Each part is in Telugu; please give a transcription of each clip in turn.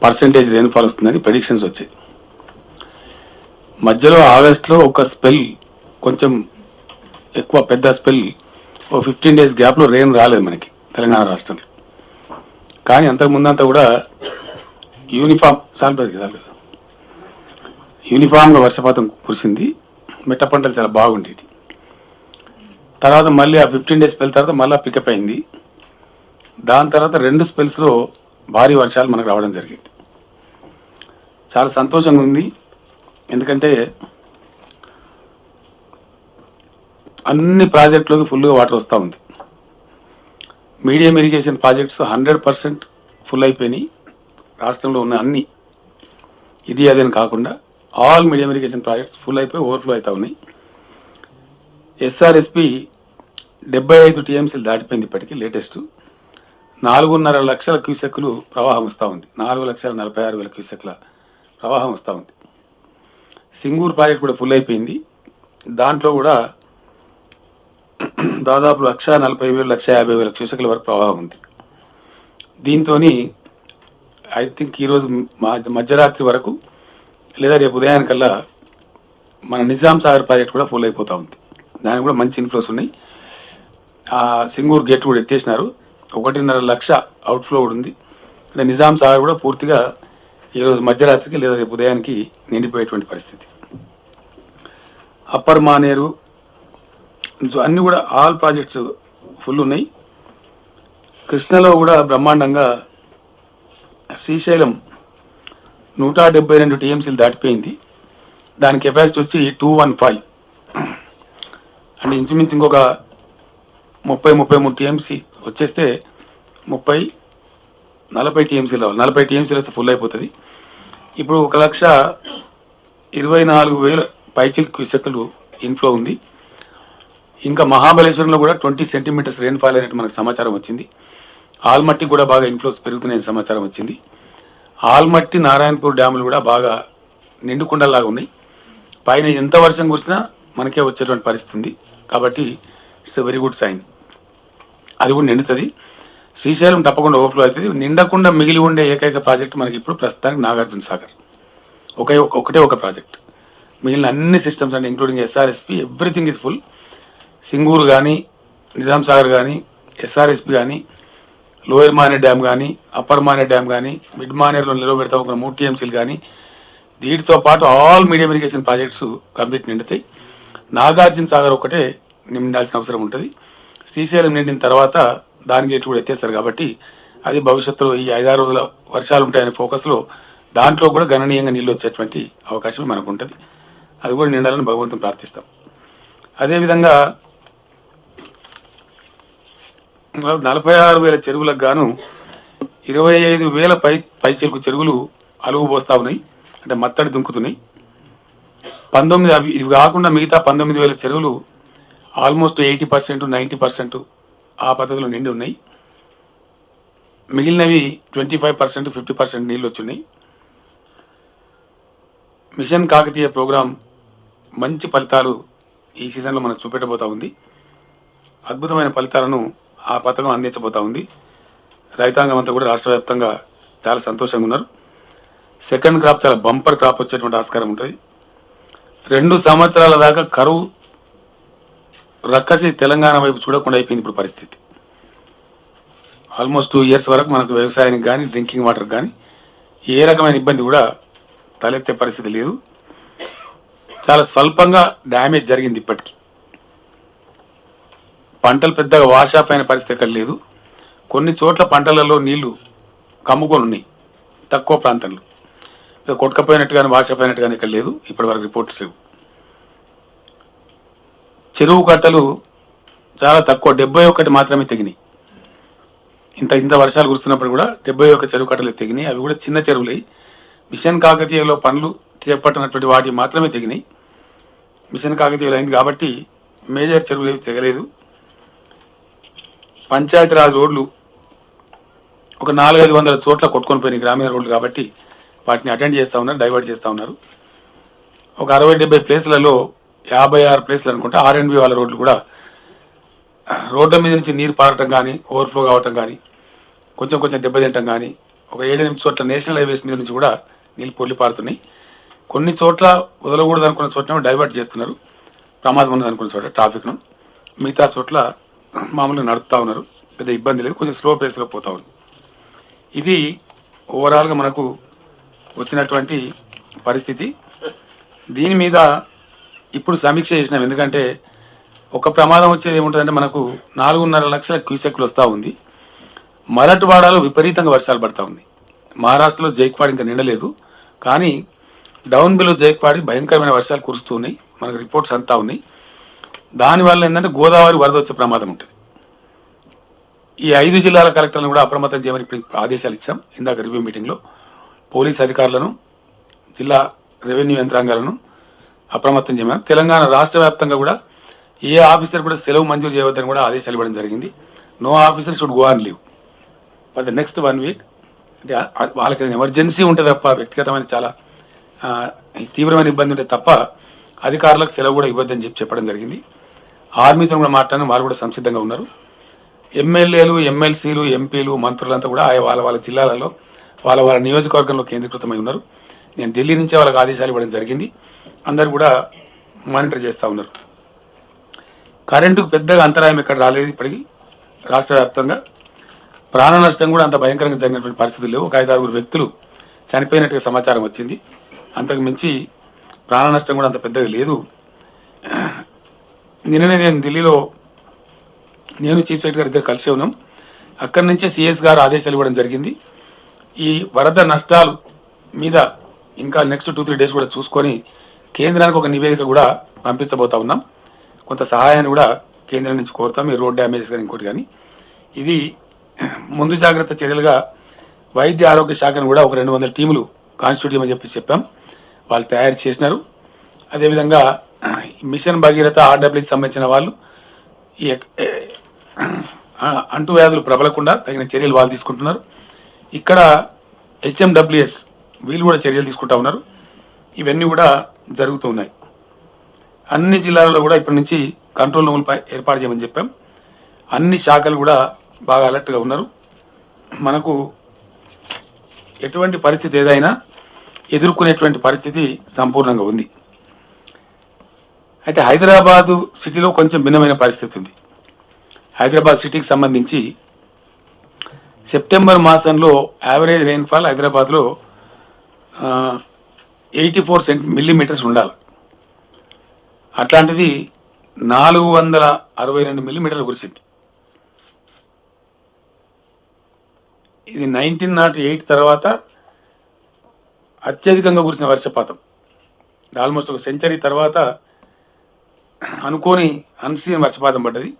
పర్సెంటేజ్ రెయిన్ఫాల్ వస్తుందని ప్రెడిక్షన్స్ వచ్చాయి. మధ్యలో ఆగస్టులో ఒక స్పెల్ కొంచెం ఎక్కువ పెద్ద స్పెల్ ఓ 15 days గ్యాప్లో రెయిన్ రాలేదు మనకి తెలంగాణ రాష్ట్రంలో. కానీ అంతకుముందంతా కూడా యూనిఫామ్గా వర్షపాతం కురిసింది. మిట్ట పంటలు చాలా బాగుండేది. తర్వాత మళ్ళీ ఆ 15 days స్పెల్ తర్వాత మళ్ళీ పికప్ అయింది. దాని తర్వాత 2 స్పెల్స్లో భారీ వర్షాలు మనకు రావడం జరిగింది. చాలా సంతోషంగా ఉంది. ఎందుకంటే అన్ని ప్రాజెక్టులోకి ఫుల్గా వాటర్ వస్తూ ఉంది. మీడియం ఇరిగేషన్ ప్రాజెక్ట్స్ 100% ఫుల్ అయిపోయినాయి. రాష్ట్రంలో ఉన్న అన్ని ఇది అదేని కాకుండా all medium irrigation projects full అయిపోయి ఓవర్ఫ్లో అవుతూ ఉన్నాయి. ఎస్ఆర్ఎస్పి 75 TMCలు దాటిపోయింది. ఇప్పటికీ లేటెస్ట్ 4.5 లక్షల క్యూసెక్లు ప్రవాహం వస్తూ ఉంది. 4,46,000 క్యూసెక్ల ప్రవాహం వస్తూ ఉంది. సింగూరు ప్రాజెక్ట్ కూడా ఫుల్ అయిపోయింది. దాంట్లో కూడా దాదాపు 1,40,000 1,50,000 క్యూసెక్ల వరకు ప్రవాహం ఉంది. దీంతో ఐ థింక్ ఈరోజు మధ్యరాత్రి వరకు లేదా రేపు ఉదయానికల్లా మన నిజాం సాగర్ ప్రాజెక్ట్ కూడా ఫుల్ అయిపోతూ ఉంది. దానికి కూడా మంచి ఇన్ఫ్లోస్ ఉన్నాయి. ఆ సింగూరు గేట్ కూడా ఎత్తేసినారు. 1.5 లక్ష అవుట్ఫ్లో కూడా ఉంది. అంటే నిజాం సాగర్ కూడా పూర్తిగా ఈరోజు మధ్యరాత్రికి లేదా రేపు ఉదయానికి నిండిపోయేటువంటి పరిస్థితి. అప్పర్ మానేరు అన్నీ కూడా ఆల్ ప్రాజెక్ట్స్ ఫుల్ ఉన్నాయి. కృష్ణలో కూడా బ్రహ్మాండంగా శ్రీశైలం 172 TMCలు దాటిపోయింది. దాని కెపాసిటీ వచ్చి 215, అంటే ఇంచుమించు ఇంకొక 30-33 TMC వచ్చేస్తే 30-40 TMCలు రావాలి. 40 TMCలు వస్తే ఫుల్ అయిపోతుంది. ఇప్పుడు 1,24,000 పైచిల్ క్యూసెక్లు ఇన్ఫ్లో ఉంది. ఇంకా మహాబలేశ్వరంలో కూడా 20 centimeters రెయిన్ఫాల్ అయినట్టు మనకు సమాచారం వచ్చింది. ఆల్మట్టి కూడా బాగా ఇన్ఫ్లోస్ పెరుగుతున్నాయని సమాచారం వచ్చింది. ఆల్మట్టి నారాయణపూర్ డ్యాములు కూడా బాగా నిండుకుండలాగా ఉన్నాయి. పైన ఎంత వర్షం కురిసినా మనకే వచ్చేటువంటి పరిస్థితి ఉంది. కాబట్టి it's a very good sign. అది కూడా నిండుతుంది. శ్రీశైలం తప్పకుండా ఓవర్ఫ్లో అవుతుంది. నిండకుండా మిగిలి ఉండే ఏకైక ప్రాజెక్ట్ మనకి ఇప్పుడు ప్రస్తుతానికి నాగార్జున సాగర్ ఒకటే ఒక ప్రాజెక్ట్. మిగిలిన అన్ని సిస్టమ్స్ అంటే including SRSP everything is full. Singur కానీ, నిజాం సాగర్ కానీ, ఎస్ఆర్ఎస్పి కానీ, లోయర్ మానేర్ డ్యామ్ కానీ, అప్పర్ మానేర్ డ్యామ్ కానీ, మిడ్ మానేర్లో నిలవబెడతా ఒక 3 TMCలు కానీ, వీటితో పాటు all medium irrigation projects complete నిండుతాయి. నాగార్జున సాగర్ ఒకటే నిండాల్సిన అవసరం ఉంటుంది. శ్రీశైలం నిండిన తర్వాత దాని గేట్లు కూడా ఎత్తేస్తారు. కాబట్టి అది భవిష్యత్తులో ఈ 5-6 రోజుల వర్షాలు ఉంటాయనే ఫోకస్లో దాంట్లో కూడా గణనీయంగా నీళ్ళు వచ్చేటువంటి అవకాశం మనకు ఉంటుంది. అది కూడా నిండాలని భగవంతుని ప్రార్థిస్తాం. అదేవిధంగా 46,000 చెరువులకు గాను 25,000 పైచిలుకు చెరువులు అలుగు పోస్తా ఉన్నాయి. అంటే మత్తడి దుంకుతున్నాయి. 19 ఇవి కాకుండా మిగతా 19,000 చెరువులు ఆల్మోస్ట్ 80%, 90% ఆ పద్ధతిలో నిండి ఉన్నాయి. మిగిలినవి 25%, 50% నీళ్ళు వచ్చున్నాయి. మిషన్ కాకతీయ ప్రోగ్రాం మంచి ఫలితాలు ఈ సీజన్లో మనకు చూపెట్టబోతా ఉంది. అద్భుతమైన ఫలితాలను ఆ పథకం అందించబోతా ఉంది. రైతాంగం అంతా కూడా రాష్ట్ర వ్యాప్తంగా చాలా సంతోషంగా ఉన్నారు. సెకండ్ క్రాప్ చాలా బంపర్ క్రాప్ వచ్చేటువంటి ఆస్కారం ఉంటుంది. 2 సంవత్సరాల దాకా కరువు రక్కసి తెలంగాణ వైపు చూడకుండా అయిపోయింది ఇప్పుడు పరిస్థితి. ఆల్మోస్ట్ 2 years వరకు మనకు వ్యవసాయానికి కానీ, డ్రింకింగ్ వాటర్ కానీ ఏ రకమైన ఇబ్బంది కూడా తలెత్తే పరిస్థితి లేదు. చాలా స్వల్పంగా డ్యామేజ్ జరిగింది. ఇప్పటికీ పంటలు పెద్దగా వాషాప్ అయిన పరిస్థితి ఎక్కడ లేదు. కొన్ని చోట్ల పంటలలో నీళ్లు కమ్ముకొని ఉన్నాయి. తక్కువ ప్రాంతంలో కొట్టుకపోయినట్టు కానీ వాషాప్ అయినట్టు కానీ ఇక్కడ లేదు. ఇప్పటి వరకు రిపోర్ట్స్ లేవు. చెరువు కట్టలు చాలా తక్కువ, 71 మాత్రమే తెగినాయి. ఇంత వర్షాలు కురుస్తున్నప్పుడు కూడా 71 చెరువు కట్టలు తెగినాయి. అవి కూడా చిన్న చెరువులై మిషన్ కాకతీయలో పనులు చేపట్టినటువంటి వాటి మాత్రమే తెగినాయి. మిషన్ కాకతీయలో అయింది కాబట్టి మేజర్ చెరువులు ఏవి తెగలేదు. పంచాయతీరాజ్ రోడ్లు ఒక 400-500 చోట్ల కొట్టుకొని పోయినాయి, గ్రామీణ రోడ్లు కాబట్టి వాటిని అటెండ్ చేస్తూ ఉన్నారు, డైవర్ట్ చేస్తూ ఉన్నారు. ఒక 60-70 ప్లేస్లలో 56 ప్లేస్లు అనుకుంటా R&B వాళ్ళ రోడ్లు కూడా రోడ్ల మీద నుంచి నీరు పారటం కానీ, ఓవర్ఫ్లో కావటం కానీ, కొంచెం దెబ్బతింటం కానీ ఒక 7-8 చోట్ల నేషనల్ హైవేస్ మీద నుంచి కూడా నీళ్ళు పొర్లి పారుతున్నాయి. కొన్ని చోట్ల వదలకూడదు అనుకున్న చోట్ల డైవర్ట్ చేస్తున్నారు, ప్రమాదం ఉన్నది అనుకున్న చోట ట్రాఫిక్ను. మిగతా చోట్ల మామూలుగా నడుపుతూ ఉన్నారు, పెద్ద ఇబ్బంది లేదు, కొంచెం స్లో పేస్లో పోతా ఉంది. ఇది ఓవరాల్గా మనకు వచ్చినటువంటి పరిస్థితి. దీని మీద ఇప్పుడు సమీక్ష చేసినాం. ఎందుకంటే ఒక ప్రమాదం వచ్చేది ఏముంటుందంటే మనకు 4.5 లక్షల క్యూసెక్లు వస్తూ ఉంది. మరాఠవాడలో విపరీతంగా వర్షాలు పడతా ఉంది. మహారాష్ట్రలో జైక్వాడ్ ఇంకా నిండలేదు, కానీ డౌన్ బిలో జైక్వాడి భయంకరమైన వర్షాలు కురుస్తున్నాయి. మనకు రిపోర్ట్స్ అంతా ఉన్నాయి. దానివల్ల ఏంటంటే గోదావరి వరద వచ్చే ప్రమాదం ఉంటుంది. ఈ 5 జిల్లాల కలెక్టర్లను కూడా అప్రమత్తం చేయమని ఇప్పుడు ఆదేశాలు ఇచ్చాం. ఇందాక రివ్యూ మీటింగ్లో పోలీస్ అధికారులను, జిల్లా రెవెన్యూ యంత్రాంగాలను అప్రమత్తం చేయమని. తెలంగాణ రాష్ట్ర వ్యాప్తంగా కూడా ఏ ఆఫీసర్ కూడా సెలవు మంజూరు చేయవద్దని కూడా ఆదేశాలు ఇవ్వడం జరిగింది. No officer should go on leave for the next 1 week. అంటే వాళ్ళకి ఎమర్జెన్సీ ఉంటుంది తప్ప, వ్యక్తిగతమైన చాలా తీవ్రమైన ఇబ్బంది ఉంటే తప్ప అధికారులకు సెలవు కూడా ఇవ్వద్దని చెప్పడం జరిగింది. ఆర్మీతో కూడా మాట్లాడిన వాళ్ళు కూడా సంసిద్ధంగా ఉన్నారు. ఎమ్మెల్యేలు, ఎమ్మెల్సీలు, ఎంపీలు, మంత్రులంతా కూడా వాళ్ళ జిల్లాలలో వాళ్ళ నియోజకవర్గంలో కేంద్రీకృతమై ఉన్నారు. నేను ఢిల్లీ నుంచే వాళ్ళకి ఆదేశాలు ఇవ్వడం జరిగింది. అందరు కూడా మానిటర్ చేస్తూ ఉన్నారు. కరెంటుకు పెద్దగా అంతరాయం ఎక్కడ రాలేదు ఇప్పటికీ. రాష్ట్ర వ్యాప్తంగా ప్రాణ నష్టం కూడా అంత భయంకరంగా జరిగినటువంటి పరిస్థితులు లేవు. ఒక 5-6 వ్యక్తులు చనిపోయినట్టుగా సమాచారం వచ్చింది. అంతకు మించి ప్రాణ నష్టం కూడా అంత పెద్దగా లేదు. నిన్ననే నేను ఢిల్లీలో నేను చీఫ్ సెక్రటరీ గారు ఇద్దరు కలిసి ఉన్నాం. అక్కడి నుంచే సిఎస్ గారు ఆదేశాలు ఇవ్వడం జరిగింది. ఈ వరద నష్టాలు మీద ఇంకా నెక్స్ట్ 2-3 డేస్ కూడా చూసుకొని కేంద్రానికి ఒక నివేదిక కూడా పంపించబోతా ఉన్నాం. కొంత సహాయాన్ని కూడా కేంద్రం నుంచి కోరుతాం, ఈ రోడ్ డ్యామేజెస్ కానీ ఇంకోటి కానీ. ఇది ముందు జాగ్రత్త చర్యలుగా వైద్య ఆరోగ్య శాఖను కూడా ఒక 200 టీములు కాన్స్టిట్యూట్ చేయమని చెప్పాం. వాళ్ళు తయారు చేసినారు. అదేవిధంగా మిషన్ భగీరథ ఆర్డబ్ల్యూకి సంబంధించిన వాళ్ళు ఈ అంటువ్యాధులు ప్రబలకుండా తగిన చర్యలు వాళ్ళు తీసుకుంటున్నారు. ఇక్కడ హెచ్ఎండబ్ల్యూఎస్ వీళ్ళు కూడా చర్యలు తీసుకుంటా ఉన్నారు. ఇవన్నీ కూడా జరుగుతూ ఉన్నాయి. అన్ని జిల్లాలలో కూడా ఇప్పటి నుంచి కంట్రోల్ రూములపై ఏర్పాటు చేయమని చెప్పాం. అన్ని శాఖలు కూడా బాగా అలర్ట్గా ఉన్నారు. మనకు ఎటువంటి పరిస్థితి ఏదైనా ఎదుర్కొనేటువంటి పరిస్థితి సంపూర్ణంగా ఉంది. అయితే హైదరాబాదు సిటీలో కొంచెం భిన్నమైన పరిస్థితి ఉంది. హైదరాబాద్ సిటీకి సంబంధించి సెప్టెంబర్ మాసంలో యావరేజ్ రెయిన్ఫాల్ హైదరాబాద్లో 84 మిల్లీమీటర్స్ ఉండాలి. అట్లాంటిది 462 మిల్లీమీటర్లు కురిసింది. ఇది 1908 తర్వాత అత్యధికంగా కురిసిన వర్షపాతం. ఆల్మోస్ట్ ఒక సెంచరీ తర్వాత అనుకోని అన్సీన్ వర్షపాతం పడ్డది.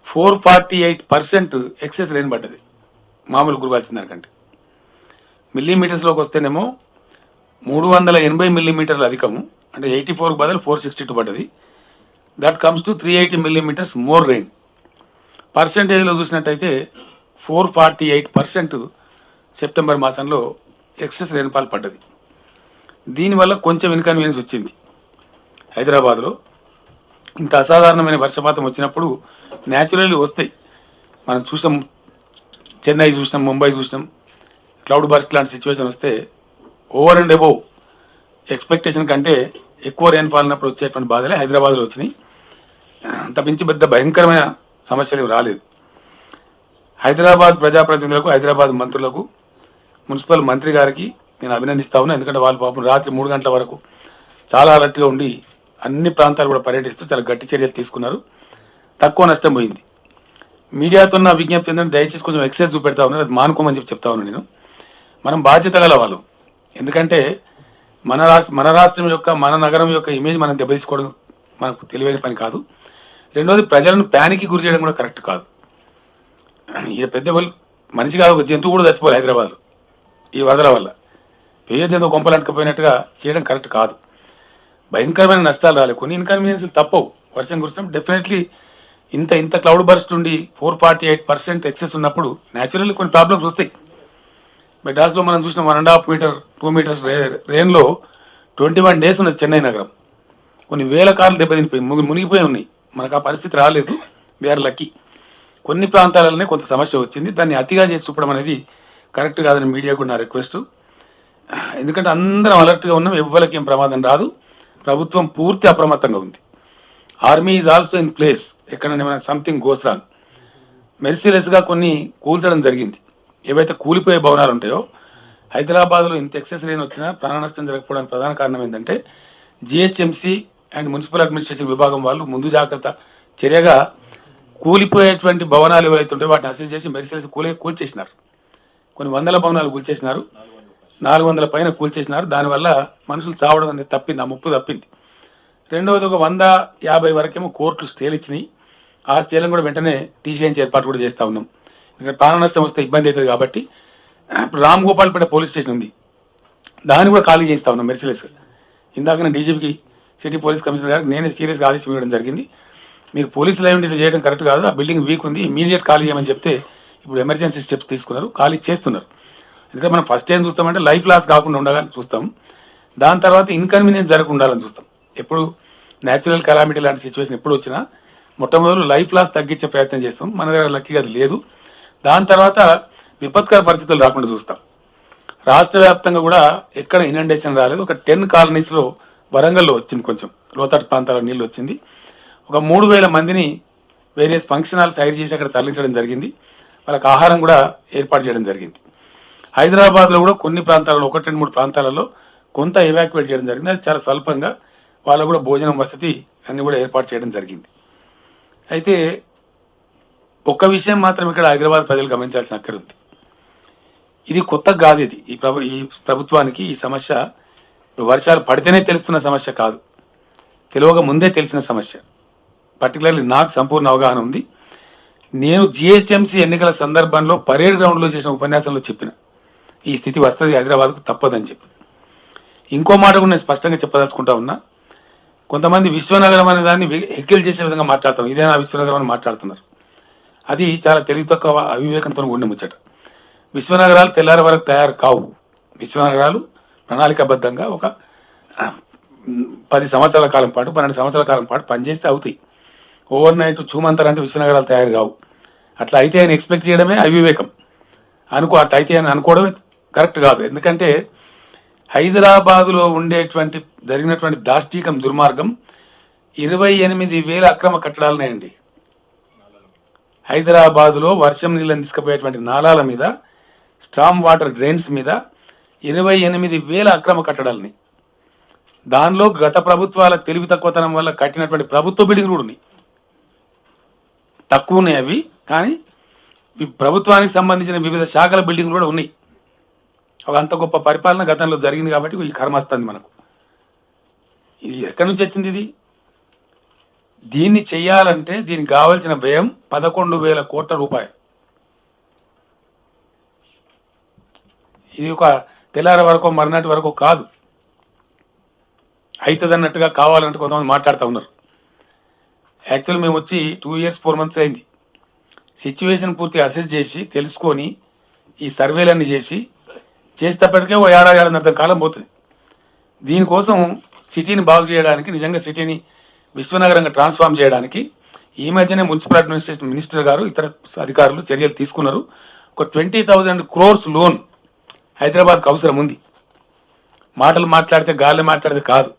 448% ఎక్సెస్ రెయిన్ పడ్డది మామూలు కురవాల్సిన దానికంటే. మిల్లీమీటర్స్లోకి వస్తేనేమో 380 మిల్లీమీటర్లు అధికము, అంటే 84 బదులు 462 పడ్డది. That comes to 380 millimeters more rain. పర్సెంటేజ్లో చూసినట్టయితే 448% సెప్టెంబర్ మాసంలో ఎక్సెస్ రెయిన్ఫాల్ పడ్డది. దీనివల్ల కొంచెం ఇన్కన్వీనియన్స్ వచ్చింది. హైదరాబాద్లో ఇంత అసాధారణమైన వర్షపాతం వచ్చినప్పుడు న్యాచురల్లీ వస్తాయి. మనం చూసాం, చెన్నై చూసినాం, ముంబై చూసినాం. క్లౌడ్ బర్స్ట్ లాంటి సిచ్యువేషన్ వస్తే ఓవర్ అండ్ అబోవ్ ఎక్స్పెక్టేషన్ కంటే ఎక్కువ రెయిన్ఫాల్ ఉన్నప్పుడు వచ్చేటువంటి బాధలే హైదరాబాద్లో వచ్చినాయి. అంత మించి పెద్ద భయంకరమైన సమస్యలు రాలేదు. హైదరాబాద్ ప్రజాప్రతినిధులకు, హైదరాబాద్ మంత్రులకు, మున్సిపల్ మంత్రి గారికి నేను అభినందిస్తా ఉన్నా. ఎందుకంటే వాళ్ళు పాపం రాత్రి 3 గంటల వరకు చాలా అలర్ట్గా ఉండి అన్ని ప్రాంతాలు కూడా పర్యటిస్తూ చాలా గట్టి చర్యలు తీసుకున్నారు. తక్కువ నష్టం పోయింది. మీడియాతో నా విజ్ఞప్తి ఏంటంటే దయచేసి కొంచెం ఎక్సెస్ చూపెడతా ఉన్నారు, అది మానుకోమని చెప్తా ఉన్నాను నేను. మనం బాధ్యత గల వాళ్ళు. ఎందుకంటే మన రాష్ట్రం యొక్క, మన నగరం యొక్క ఇమేజ్ మనం దెబ్బతీసుకోవడం మనకు తెలివైన పని కాదు. రెండోది, ప్రజలను ప్యానికి గురి చేయడం కూడా కరెక్ట్ కాదు. ఇక పెద్ద మనిషి కాదు, ఒక జంతువు కూడా చచ్చిపోవాలి హైదరాబాద్లో ఈ వరదల వల్ల. పేదతో కొంపలంటుకపోయినట్టుగా చేయడం కరెక్ట్ కాదు. భయంకరమైన నష్టాలు రాలేదు, కొన్ని ఇన్కన్వీనియన్స్లు తప్పవు. వర్షం కురిస్తాం డెఫినెట్లీ. ఇంత క్లౌడ్ బర్స్ట్ ఉండి 448% ఎక్సెస్ ఉన్నప్పుడు న్యాచురల్లీ కొన్ని ప్రాబ్లమ్స్ వస్తాయి. మెడ్రాస్లో మనం చూసిన 1.5 మీటర్ 2 మీటర్స్ రెయిన్లో 21 డేస్ ఉన్నది చెన్నై నగరం. కొన్ని వేల కార్లు దెబ్బతినిపోయి మునిగిపోయి ఉన్నాయి. మనకు ఆ పరిస్థితి రాలేదు, వీఆర్ లక్కీ. కొన్ని ప్రాంతాలలోనే కొంత సమస్య వచ్చింది. దాన్ని అతిగా చేసి చూపడం అనేది కరెక్ట్ కాదని మీడియా కూడా నా రిక్వెస్ట్. ఎందుకంటే అందరం అలర్ట్గా ఉన్నాం, ఎవ్వరికి ఏం ప్రమాదం రాదు. ప్రభుత్వం పూర్తి అప్రమత్తంగా ఉంది. Army is also in place, ఎక్కడ సంథింగ్ గోస్ రాంగ్. మెర్సిలెస్గా కొన్ని కూల్చడం జరిగింది. ఏవైతే కూలిపోయే భవనాలు ఉంటాయో హైదరాబాద్లో ఇంత ఎక్సెస్ రేన్ వచ్చినా ప్రాణ నష్టం జరగకపోవడానికి ప్రధాన కారణం ఏంటంటే జిహెచ్ఎంసీ అండ్ మున్సిపల్ అడ్మినిస్ట్రేషన్ విభాగం వాళ్ళు ముందు జాగ్రత్త చర్యగా కూలిపోయేటువంటి భవనాలు ఎవరైతే ఉంటాయో వాటిని అసెస్ చేసి మెర్సిలెస్ కూల్చేసినారు. కొన్ని వందల భవనాలు కూల్చేసినారు, 400 పైన కూల్చేసినారు. దానివల్ల మనుషులు చావడం అనేది తప్పింది, ఆ ముప్పు తప్పింది. రెండవది ఒక 150 వరకేమో కోర్టులు స్టేలు ఇచ్చినాయి. ఆ స్టేలను కూడా వెంటనే తీసేయించే ఏర్పాటు కూడా చేస్తూ ఉన్నాం. ఇక్కడ ప్రాణ నష్టం వస్తే ఇబ్బంది అవుతుంది కాబట్టి ఇప్పుడు రామ్ గోపాల్పేట పోలీస్ స్టేషన్ ఉంది, దాన్ని కూడా ఖాళీ చేస్తూ ఉన్నాం మెర్సిలెస్. ఇందాక నేను డీజీపీకి సిటీ పోలీస్ కమిషనర్ గారికి నేనే సీరియస్గా ఆదేశం ఇవ్వడం జరిగింది. మీరు పోలీసులు ఏమిటి ఇట్లా చేయడం కరెక్ట్ కాదు, ఆ బిల్డింగ్ వీక్ ఉంది, ఇమీడియట్ ఖాళీ చేయమని చెప్తే ఇప్పుడు ఎమర్జెన్సీ స్టెప్స్ తీసుకున్నారు, ఖాళీ చేస్తున్నారు. ఎందుకంటే మనం ఫస్ట్ ఏం చూస్తామంటే లైఫ్ లాస్ కాకుండా ఉండగానే చూస్తాం, దాని తర్వాత ఇన్కన్వీనియన్స్ జరగకుండా ఉండాలని చూస్తాం. ఎప్పుడు న్యాచురల్ కెలామిటీ లాంటి సిచ్యువేషన్ ఎప్పుడు వచ్చినా మొట్టమొదటి లైఫ్ లాస్ తగ్గించే ప్రయత్నం చేస్తాం. మన దగ్గర లక్కీగా అది లేదు. దాని తర్వాత విపత్కర పరిస్థితులు రాకుండా చూస్తాం. రాష్ట్ర వ్యాప్తంగా కూడా ఎక్కడ ఇనండేషన్ రాలేదు. ఒక 10 కాలనీస్లో వరంగల్లో వచ్చింది, కొంచెం లోతట్టు ప్రాంతాల నీళ్ళు వచ్చింది. ఒక 3000 మందిని వేరియస్ ఫంక్షన్ హాల్స్ హైర్ చేసి అక్కడ తరలించడం జరిగింది. వాళ్ళకి ఆహారం కూడా ఏర్పాటు చేయడం జరిగింది. హైదరాబాద్లో కూడా కొన్ని ప్రాంతాలలో 1-2-3 ప్రాంతాలలో కొంత ఎవాక్యువేట్ చేయడం జరిగింది. అది చాలా స్వల్పంగా వాళ్ళకు కూడా భోజనం వసతి అన్ని కూడా ఏర్పాటు చేయడం జరిగింది. అయితే ఒక్క విషయం మాత్రం ఇక్కడ హైదరాబాద్ ప్రజలు గమనించాల్సిన అక్కర ఉంది. ఇది కొత్త కాదు, ఇది ఈ ప్రభుత్వానికి ఈ సమస్య వర్షాలు పడితేనే తెలుస్తున్న సమస్య కాదు, తెలియక ముందే తెలిసిన సమస్య. పర్టికులర్లీ నాకు సంపూర్ణ అవగాహన ఉంది. నేను జిహెచ్ఎంసీ ఎన్నికల సందర్భంలో పరేడ్ గ్రౌండ్లో చేసిన ఉపన్యాసంలో చెప్పిన ఈ స్థితి వస్తుంది హైదరాబాద్కు తప్పదని చెప్పి. ఇంకో మాట కూడా నేను స్పష్టంగా చెప్పదలుచుకుంటా ఉన్నా. కొంతమంది విశ్వనగరం అనే దాన్ని ఎక్కిల్ చేసే విధంగా మాట్లాడతాం, ఇదేనా విశ్వనగరం అని మాట్లాడుతున్నారు. అది చాలా తెలివి తక్కువ అవివేకంతో ఉండి ముచ్చట. విశ్వనగరాలు తెల్లారి వరకు తయారు కావు. విశ్వనగరాలు ప్రణాళికాబద్ధంగా ఒక 10 సంవత్సరాల కాలం పాటు 12 సంవత్సరాల కాలం పాటు పనిచేస్తే అవుతాయి. ఓవర్ నైట్ చూమంతారంటే విశ్వనగరాలు తయారు కావు. అట్లా అయితే అని ఎక్స్పెక్ట్ చేయడమే అవివేకం. అట్లా అయితే అని అనుకోవడమే కరెక్ట్ కాదు. ఎందుకంటే హైదరాబాదులో ఉండేటువంటి జరిగినటువంటి దాష్టీకం దుర్మార్గం 28,000 అక్రమ కట్టడాలున్నాయండి. హైదరాబాదులో వర్షం నీళ్ళని తీసుకుపోయేటువంటి నాలాల మీద, స్టామ్ వాటర్ డ్రైన్స్ మీద 28,000 అక్రమ కట్టడాలని. దానిలో గత ప్రభుత్వాల తెలివి తక్కువతనం వల్ల కట్టినటువంటి ప్రభుత్వ బిల్డింగ్లు కూడా ఉన్నాయి. తక్కువ ఉన్నాయి అవి, కానీ ప్రభుత్వానికి సంబంధించిన వివిధ శాఖల బిల్డింగ్లు కూడా ఉన్నాయి. ఒక అంత గొప్ప పరిపాలన గతంలో జరిగింది కాబట్టి ఈ కర్మ వస్తుంది మనకు. ఇది ఎక్కడి నుంచి వచ్చింది? దీన్ని చెయ్యాలంటే దీనికి కావాల్సిన వ్యయం 11,000 కోట్ల రూపాయలు. ఇది ఒక తెల్లారి వరకు మరునాటి వరకు కాదు, అవుతుంది అన్నట్టుగా కావాలంటే కొంతమంది మాట్లాడుతూ ఉన్నారు. యాక్చువల్ మేము వచ్చి 2 years 4 months అయింది. సిచ్యువేషన్ పూర్తిగా అసెస్ చేసి తెలుసుకొని ఈ సర్వేలన్నీ చేసేటప్పటికే ఓ 1.5 కాలం పోతుంది. దీనికోసం సిటీని బాగు చేయడానికి, నిజంగా సిటీని విశ్వనగరంగా ట్రాన్స్ఫార్మ్ చేయడానికి ఈ మధ్యనే మున్సిపల్ అడ్మినిస్ట్రేషన్ మినిస్టర్ గారు ఇతర అధికారులు చర్యలు తీసుకున్నారు. ఒక 20,000 crores లోన్ హైదరాబాద్కు అవసరం ఉంది. మాటలు మాట్లాడితే గాలి మాట్లాడితే కాదు,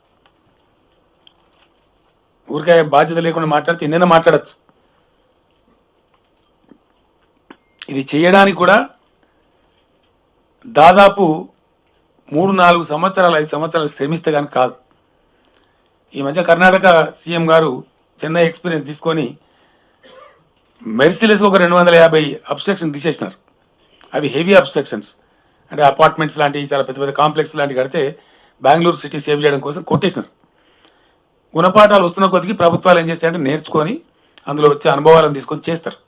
ఊరికే బాధ్యత లేకుండా మాట్లాడితే ఎన్నైనా మాట్లాడచ్చు. ఇది చేయడానికి కూడా దాదాపు 3-4 సంవత్సరాలు 5 సంవత్సరాలు శ్రమిస్తే కానీ కాదు. ఈ మధ్య కర్ణాటక సీఎం గారు చెన్నై ఎక్స్పీరియన్స్ తీసుకొని మెర్సిలెస్ ఒక 250 అబ్స్ట్రక్షన్ తీసేసినారు. అవి హెవీ అబ్స్ట్రక్షన్స్, అంటే అపార్ట్మెంట్స్ లాంటివి చాలా పెద్ద పెద్ద కాంప్లెక్స్ లాంటివి కడితే బెంగళూరు సిటీ సేవ్ చేయడం కోసం కొట్టేసినారు. గుణపాఠాలు వస్తున్న కొద్దికి ప్రభుత్వాలు ఏం చేస్తాయంటే నేర్చుకొని అందులో వచ్చే అనుభవాలను తీసుకొని చేస్తారు.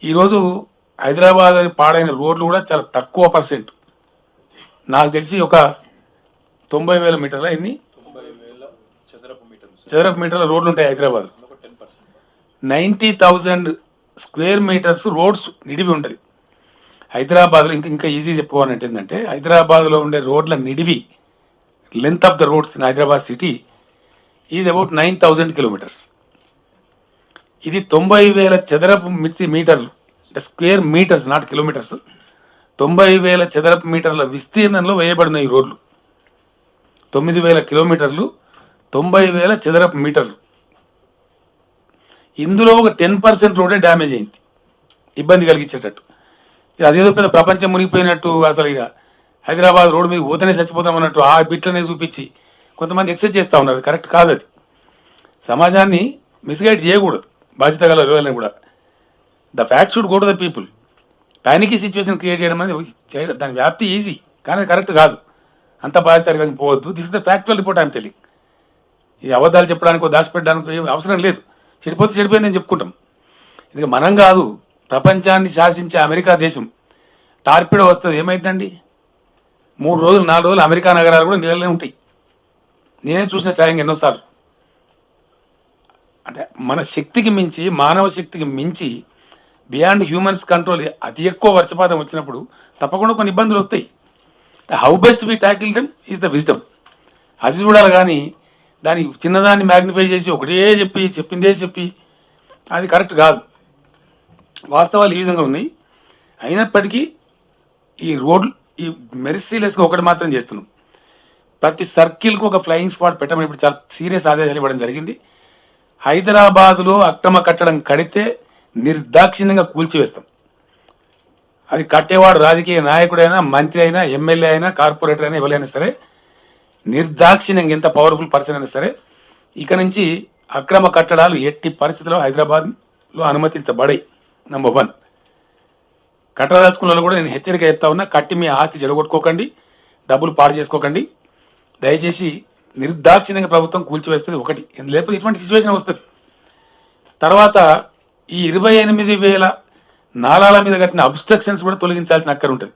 ఈరోజు హైదరాబాద్ పాడైన రోడ్లు కూడా చాలా తక్కువ పర్సెంట్, నాకు తెలిసి ఒక 90,000 మీటర్ల ఎన్ని చదరపు మీటర్ల రోడ్లు ఉంటాయి హైదరాబాద్. 90,000 square meters రోడ్స్ నిడివి ఉంటుంది హైదరాబాద్లో. ఇంకా ఈజీ చెప్పుకోవాలంటే ఏంటంటే హైదరాబాద్లో ఉండే రోడ్ల నిడివి, length of the roads in Hyderabad city is about 9,000 kilometers. ఇది 90,000 చదరపు మీటర్లు, అంటే స్క్వేర్ మీటర్స్, నాట్ కిలోమీటర్స్. 90,000 చదరపు మీటర్ల విస్తీర్ణంలో వేయబడిన ఈ రోడ్లు. 9,000 కిలోమీటర్లు, 90,000 చదరపు మీటర్లు. ఇందులో ఒక 10% రోడే డ్యామేజ్ అయింది, ఇబ్బంది కలిగించేటట్టు. అదేదో పెద్ద ప్రపంచం మునిగిపోయినట్టు, అసలు ఇక హైదరాబాద్ రోడ్డు మీద పోతేనే చచ్చిపోతాం అన్నట్టు ఆ బిట్లనే చూపించి కొంతమంది ఎక్సెస్ చేస్తూ ఉన్నారు. కరెక్ట్ కాదు అది. సమాజాన్ని మిస్గైడ్ చేయకూడదు, బాధ్యత గల రోజులను కూడా. The fact should go to the people. ప్యానికీ సిచ్యువేషన్ క్రియేట్ చేయడం అనేది దాని వ్యాప్తి ఈజీ, కానీ కరెక్ట్ కాదు. అంత బాధ్యత పోవద్దు. This is the factual report I'm telling. ఈ అబద్ధాలు చెప్పడానికో దాచిపెట్టడానికి అవసరం లేదు. చెడిపోతే చెడిపోయిందని చెప్పుకుంటాం. ఇది మనం కాదు, ప్రపంచాన్ని శాసించే అమెరికా దేశం టార్పిడో వస్తుంది, ఏమైందండి? 3 రోజులు 4 రోజులు అమెరికా నగరాలు కూడా నీళ్ళనే ఉంటాయి. నేనే చూసిన ఛాయంగా ఎన్నోసార్లు. అంటే మన శక్తికి మించి, మానవ శక్తికి మించి, బియాండ్ హ్యూమన్స్ కంట్రోల్ అతి ఎక్కువ వర్షపాతం వచ్చినప్పుడు తప్పకుండా కొన్ని ఇబ్బందులు వస్తాయి. How best we tackle them is the wisdom. అది చూడాలి, కానీ దాని చిన్నదాన్ని మ్యాగ్నిఫై చేసి ఒకటే చెప్పిందే చెప్పి అది కరెక్ట్ కాదు. వాస్తవాలు ఈ విధంగా ఉన్నాయి. అయినప్పటికీ ఈ రోడ్లు ఈ మెరిసీలెస్గా ఒకటి మాత్రం చేస్తున్నాం. ప్రతి సర్కిల్కు ఒక ఫ్లయింగ్ స్క్వాడ్ పెట్టమని ఇప్పుడు చాలా సీరియస్ ఆదేశాలు ఇవ్వడం జరిగింది. హైదరాబాదులో అక్రమ కట్టడం కడితే నిర్దాక్షిణ్యంగా కూల్చివేస్తాం. అది కట్టేవాడు రాజకీయ నాయకుడైనా, మంత్రి అయినా, ఎమ్మెల్యే అయినా, కార్పొరేటర్ అయినా, ఎవరైనా సరే నిర్దాక్షిణ్యంగా, ఎంత పవర్ఫుల్ పర్సన్ అయినా సరే, ఇక నుంచి అక్రమ కట్టడాలు ఎట్టి పరిస్థితుల్లో హైదరాబాద్లో అనుమతించబడాయి. నంబర్ 1. కట్టదలుచుకున్న కూడా నేను హెచ్చరిక చెప్తా ఉన్నా, కట్టి మీ ఆస్తి చెడగొట్టుకోకండి, డబ్బులు పాడు చేసుకోకండి. దయచేసి నిర్దాక్షిణ్యంగా ప్రభుత్వం కూల్చివేస్తుంది ఒకటి, లేకపోతే ఇటువంటి సిచ్యువేషన్ వస్తుంది. తర్వాత ఈ 28,000 నాలాల మీద కట్టిన అబ్స్ట్రక్షన్స్ కూడా తొలగించాల్సిన అక్కర ఉంటుంది.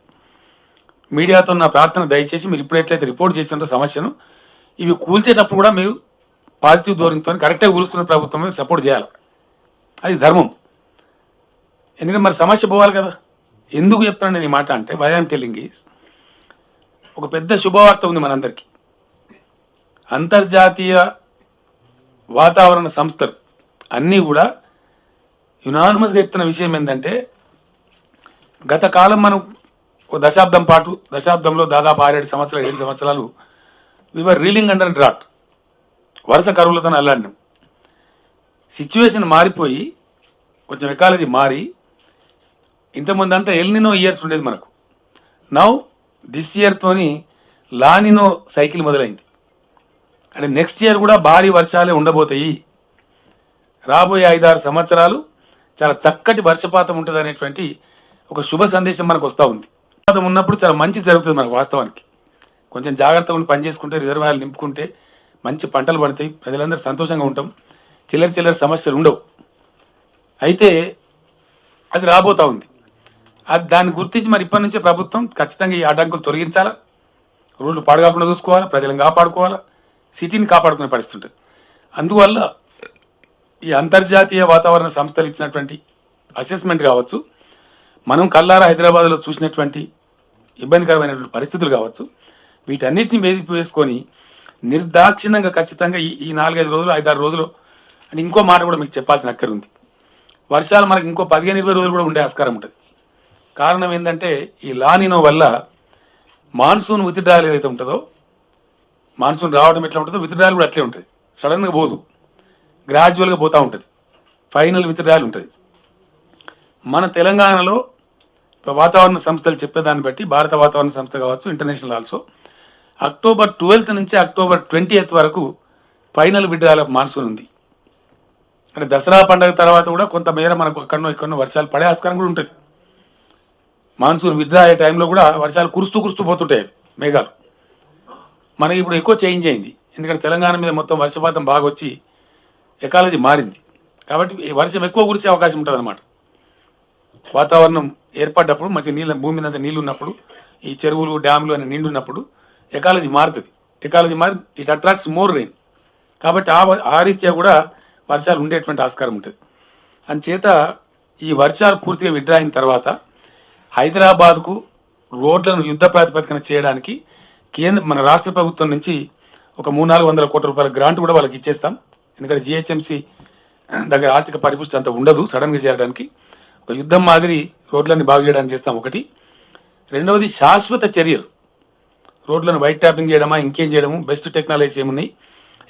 మీడియాతో నా ప్రార్థన, దయచేసి మీరు ఇప్పుడు ఎట్లయితే రిపోర్ట్ చేసినారో సమస్యను, ఇవి కూల్చేటప్పుడు కూడా మీరు పాజిటివ్ ధోరణితో కరెక్ట్గా కూలుస్తున్న ప్రభుత్వం మీద సపోర్ట్ చేయాలి. అది ధర్మం. ఎందుకంటే మరి సమస్య పోవాలి కదా. ఎందుకు చెప్తాను నేను ఈ మాట అంటే, వై ఐఎమ్ టెల్లింగ్ ఈజ్, ఒక పెద్ద శుభవార్త ఉంది మనందరికీ. అంతర్జాతీయ వాతావరణ సంస్థలు అన్నీ కూడా యునానిమస్గా చెప్తున్న విషయం ఏంటంటే, గత కాలం మనం ఒక దశాబ్దంలో దాదాపు 6-7 సంవత్సరాలు 7 సంవత్సరాలు వివర్ రీలింగ్ అండర్ డ్రాట్, వరుస కరువులతో అల్లాడినాం. సిచ్యువేషన్ మారిపోయి కొంచెం ఎకాలజీ మారి, ఇంతకుముందు అంతా ఎల్నినో ఇయర్స్ ఉండేది మనకు. నౌ దిస్ ఇయర్తోని లానినో సైకిల్ మొదలైంది. అంటే నెక్స్ట్ ఇయర్ కూడా భారీ వర్షాలే ఉండబోతాయి. రాబోయే 5-6 సంవత్సరాలు చాలా చక్కటి వర్షపాతం ఉంటుంది అనేటువంటి ఒక శుభ సందేశం మనకు వస్తూ ఉంది. వర్షపాతం ఉన్నప్పుడు చాలా మంచి జరుగుతుంది మనకు. వాస్తవానికి కొంచెం జాగ్రత్తగా ఉండి పని చేసుకుంటే, రిజర్వాయర్లు నింపుకుంటే మంచి పంటలు పడతాయి, ప్రజలందరూ సంతోషంగా ఉంటాం, చిల్లర సమస్యలు ఉండవు. అయితే అది రాబోతూ ఉంది. అది దాన్ని గుర్తించి మరి ఇప్పటి నుంచే ప్రభుత్వం ఖచ్చితంగా ఈ అడ్డంకులు తొలగించాలా, రోడ్లు పాడుకాకుండా చూసుకోవాలా, ప్రజలను కాపాడుకోవాలా, సిటీని కాపాడుకునే పరిస్థితి ఉంటుంది. అందువల్ల ఈ అంతర్జాతీయ వాతావరణ సంస్థలు ఇచ్చినటువంటి అసెస్మెంట్ కావచ్చు, మనం కల్లారా హైదరాబాద్లో చూసినటువంటి ఇబ్బందికరమైనటువంటి పరిస్థితులు కావచ్చు, వీటన్నిటిని వేసుకొని నిర్దాక్షిణ్యంగా ఖచ్చితంగా ఈ 4-5 రోజులు 5-6 రోజులు అని ఇంకో మాట కూడా మీకు చెప్పాల్సిన అక్కర ఉంది. వర్షాలు మనకి ఇంకో 15-20 రోజులు కూడా ఉండే ఆస్కారం ఉంటుంది. కారణం ఏంటంటే, ఈ లానినో వల్ల మాన్సూన్ విత్డ్రాయల్ ఏదైతే ఉంటుందో, మాన్సూన్ రావడం ఎట్లా ఉంటుందో విత్డ్రాయల్ కూడా అట్లే ఉంటుంది. సడన్గా పోదు, గ్రాడ్యువల్గా పోతూ ఉంటుంది, ఫైనల్ విత్డ్రాయల్ ఉంటుంది. మన తెలంగాణలో వాతావరణ సంస్థలు చెప్పేదాన్ని బట్టి, భారత వాతావరణ సంస్థ కావచ్చు, ఇంటర్నేషనల్ ఆల్సో, అక్టోబర్ 12th నుంచి అక్టోబర్ 20th వరకు ఫైనల్ విత్డ్రాయల్ ఆఫ్ మాన్సూన్ ఉంది. అంటే దసరా పండుగ తర్వాత కూడా కొంతమేర మనకు ఎక్కడో వర్షాలు పడే ఆస్కారం కూడా ఉంటుంది. మాన్సూన్ విత్డ్రా అయ్యే టైంలో కూడా వర్షాలు కురుస్తూ పోతుంటాయి మేఘాలు. మనకి ఇప్పుడు ఎక్కువ చేంజ్ అయింది, ఎందుకంటే తెలంగాణ మీద మొత్తం వర్షపాతం బాగా వచ్చి ఎకాలజీ మారింది. కాబట్టి వర్షం ఎక్కువ కురిసే అవకాశం ఉంటుంది అన్నమాట. వాతావరణం ఏర్పడ్డప్పుడు మంచి భూమి మీద నీళ్ళు ఉన్నప్పుడు, ఈ చెరువులు డ్యాములు అని నిండున్నప్పుడు ఎకాలజీ మారుతుంది. ఎకాలజీ మారి ఇట్ అట్రాక్ట్స్ మోర్ రెయిన్. కాబట్టి ఆ రీత్యా కూడా వర్షాలు ఉండేటువంటి ఆస్కారం ఉంటుంది. అందుచేత ఈ వర్షాలు పూర్తిగా విత్డ్రా అయిన తర్వాత హైదరాబాద్కు రోడ్లను యుద్ధ ప్రాతిపదికన చేయడానికి మన రాష్ట్ర ప్రభుత్వం నుంచి ఒక 300-400 కోట్ల రూపాయల గ్రాంట్ కూడా వాళ్ళకి ఇచ్చేస్తాం. ఎందుకంటే జిహెచ్ఎంసీ దగ్గర ఆర్థిక పరిపుష్టి అంత ఉండదు సడన్గా చేయడానికి. ఒక యుద్ధం మాదిరి రోడ్లన్నీ బాగు చేయడానికి చేస్తాం ఒకటి. రెండవది శాశ్వత చర్యలు, రోడ్లను వైట్ ట్యాపింగ్ చేయడమా ఇంకేం చేయడము, బెస్ట్ టెక్నాలజీస్ ఏమున్నాయి,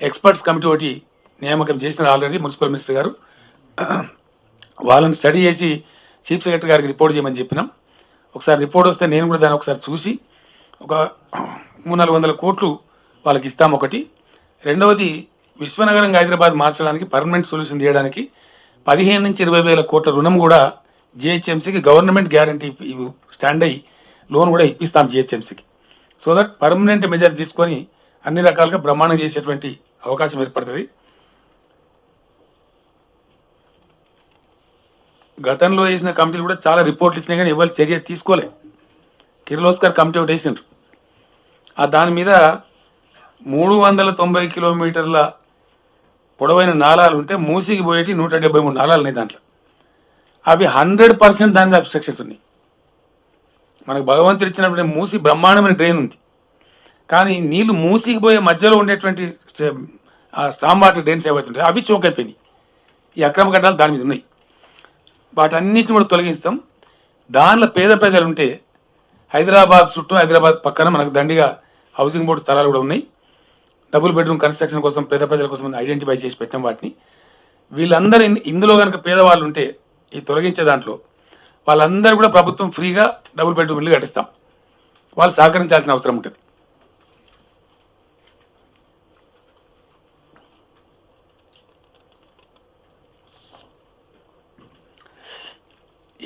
ఎక్స్పర్ట్స్ కమిటీ ఒకటి నియామకం చేసిన ఆల్రెడీ మున్సిపల్ మినిస్టర్ గారు. వాళ్ళని స్టడీ చేసి చీఫ్ సెక్రటరీ గారికి రిపోర్ట్ చేయమని చెప్పినాం. ఒకసారి రిపోర్ట్ వస్తే నేను కూడా దాన్ని ఒకసారి చూసి ఒక 300-400 కోట్లు వాళ్ళకి ఇస్తాం ఒకటి. రెండవది విశ్వనగరంగా హైదరాబాద్ మార్చడానికి పర్మనెంట్ సొల్యూషన్ చేయడానికి 15-20 వేల కోట్ల రుణం కూడా జిహెచ్ఎంసీకి గవర్నమెంట్ గ్యారంటీ స్టాండ్ అయ్యి లోన్ కూడా ఇప్పిస్తాం జిహెచ్ఎంసీకి. సో దట్ పర్మనెంట్ మెజర్ తీసుకొని అన్ని రకాలుగా బ్రహ్మాండం చేసేటువంటి అవకాశం ఏర్పడుతుంది. గతంలో వేసిన కమిటీలు కూడా చాలా రిపోర్ట్లు ఇచ్చినాయి కానీ ఎవరు చర్య తీసుకోలే. కిర్లోస్కర్ కమిటీ ఒకటి వేసిండ్రు. దాని మీద 390 కిలోమీటర్ల పొడవైన నాళాలు ఉంటే మూసికి పోయేటి 173 నాళాలు ఉన్నాయి దాంట్లో. అవి 100% దాని మీద అబ్స్ట్రక్షన్స్ ఉన్నాయి. మనకు భగవంతుడు ఇచ్చినటువంటి మూసి బ్రహ్మాండమైన డ్రైన్ ఉంది, కానీ నీళ్లు మూసికి పోయే మధ్యలో ఉండేటువంటి స్టామ్ వాటర్ డ్రైన్స్ ఏవైతుంటాయి అవి చోక్ అయిపోయినాయి. ఈ అక్రమ కట్టాలు దాని మీద ఉన్నాయి. వాటన్నిటిని కూడా తొలగిస్తాం. దానిలో పేద ప్రజలు ఉంటే హైదరాబాద్ చుట్టూ, హైదరాబాద్ పక్కన మనకు దండిగా హౌసింగ్ బోర్డు స్థలాలు కూడా ఉన్నాయి. డబుల్ బెడ్రూమ్ కన్స్ట్రక్షన్ కోసం పేద ప్రజల కోసం ఐడెంటిఫై చేసి పెట్టాం వాటిని. వీళ్ళందరూ ఇందులో కనుక పేదవాళ్ళు ఉంటే ఈ తొలగించే దాంట్లో వాళ్ళందరూ కూడా ప్రభుత్వం ఫ్రీగా డబుల్ బెడ్రూమ్ ఇల్లు కట్టిస్తాం. వాళ్ళు సహకరించాల్సిన అవసరం ఉంటుంది.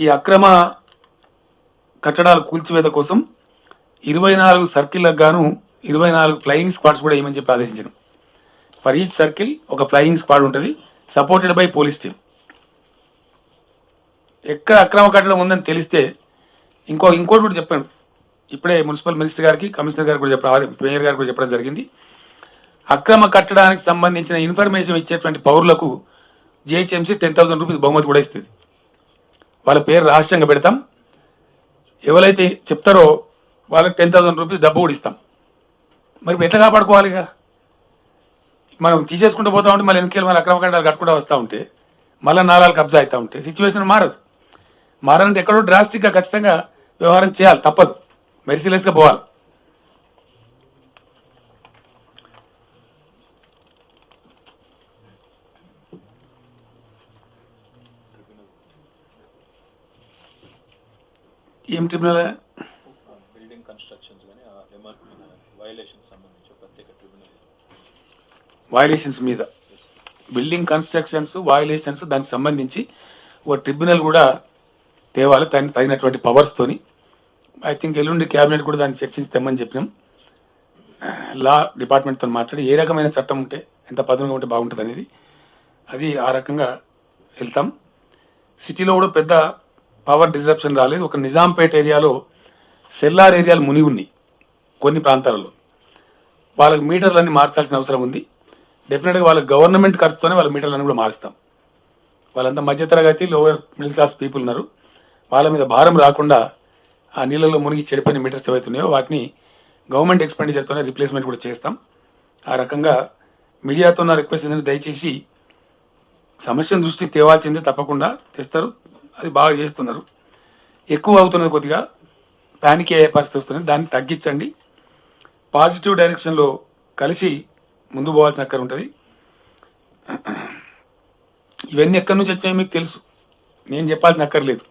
ఈ అక్రమ కట్టడాలు కూల్చివేత కోసం 24 సర్కిళ్లకు గాను 24 ఫ్లయింగ్ స్క్వాడ్స్ కూడా ఏమని చెప్పి ఆదేశించాను. ఫర్ ఈచ్ సర్కిల్ ఒక ఫ్లయింగ్ స్క్వాడ్ ఉంటుంది, సపోర్టెడ్ బై పోలీస్ టీమ్. ఎక్కడ అక్రమ కట్టడం ఉందని తెలిస్తే ఇంకోటి కూడా చెప్పాను. ఇప్పుడే మున్సిపల్ మినిస్టర్ గారికి, కమిషనర్ గారికి కూడా చెప్పడం, మేయర్ గారికి కూడా చెప్పడం జరిగింది. అక్రమ కట్టడానికి సంబంధించిన ఇన్ఫర్మేషన్ ఇచ్చేటువంటి పౌరులకు జిహెచ్ఎంసీ 10,000 రూపీస్ బహుమతి కూడా ఇస్తుంది. వాళ్ళ పేరు రహస్యంగా పెడతాం. ఎవరైతే చెప్తారో వాళ్ళకి 10,000 రూపీస్ డబ్బు కూడా ఇస్తాం. మరి ఎట్లా కాపాడుకోవాలి? ఇక మనం తీసేసుకుంటూ పోతా ఉంటే మళ్ళీ వెనకాల మళ్ళీ అక్రమ కట్టాలు కట్టుకుంటూ వస్తూ ఉంటే మళ్ళీ నాలాలు కబ్జా అవుతూ ఉంటే సిచ్యువేషన్ మారదు. మారాలంటే ఎక్కడో డ్రాస్టిక్గా ఖచ్చితంగా వ్యవహారం చేయాలి, తప్పదు, మెర్సిలెస్గా పోవాలి. ఏం ట్రిబ్యునల్? బిల్డింగ్ కన్స్ట్రక్షన్స్ కానీ వయలేషన్స్ సంబంధించి ప్రత్యేక ట్రిబ్యునల్. వయలేషన్స్ మీద, బిల్డింగ్ కన్స్ట్రక్షన్స్, వయలేషన్స్ దానికి సంబంధించి ఒక ట్రిబ్యునల్ కూడా తేవాలి, తగినటువంటి పవర్స్తోని. ఐ థింక్ ఎల్లుండి క్యాబినెట్ కూడా దాన్ని చర్చించి తెమ్మని చెప్పినాం. లా డిపార్ట్మెంట్తో మాట్లాడి ఏ రకమైన చట్టం ఉంటే ఎంత పదునుగా ఉంటే బాగుంటుంది అనేది అది ఆ రకంగా వెళ్తాం. సిటీలో కూడా పెద్ద పవర్ డిస్రప్షన్ రాలేదు. ఒక నిజాంపేట ఏరియాలో సెల్లార్ ఏరియాలు మునిగి ఉన్నాయి కొన్ని ప్రాంతాలలో. వాళ్ళకి మీటర్లన్నీ మార్చాల్సిన అవసరం ఉంది. డెఫినెట్గా వాళ్ళకి గవర్నమెంట్ ఖర్చుతోనే వాళ్ళ మీటర్లన్నీ కూడా మారుస్తాం. వాళ్ళంతా మధ్యతరగతి, లోవర్ మిడిల్ క్లాస్ పీపుల్ ఉన్నారు. వాళ్ళ మీద భారం రాకుండా ఆ నీళ్ళలో మునిగి చెడిపోయిన మీటర్స్ ఏవైతున్నాయో వాటిని గవర్నమెంట్ ఎక్స్పెండిచర్తోనే రీప్లేస్మెంట్ కూడా చేస్తాం. ఆ రకంగా మీడియాతో నా రిక్వెస్ట్ ఏంటంటే దయచేసి సమస్యను దృష్టికి తేవాల్సిందే, తప్పకుండా తెస్తారు. అది బాగా చేస్తున్నారు. ఎక్కువ అవుతున్నది, కొద్దిగా ప్యానిక్ అయ్యే పరిస్థితి వస్తుంది, దాన్ని తగ్గించండి. పాజిటివ్ డైరెక్షన్లో కలిసి ముందు పోవాల్సిన అక్కర ఉంటుంది. ఇవన్నీ ఎక్కడి నుంచి వచ్చినాయో మీకు తెలుసు, నేను చెప్పాల్సిన అక్కర్లేదు.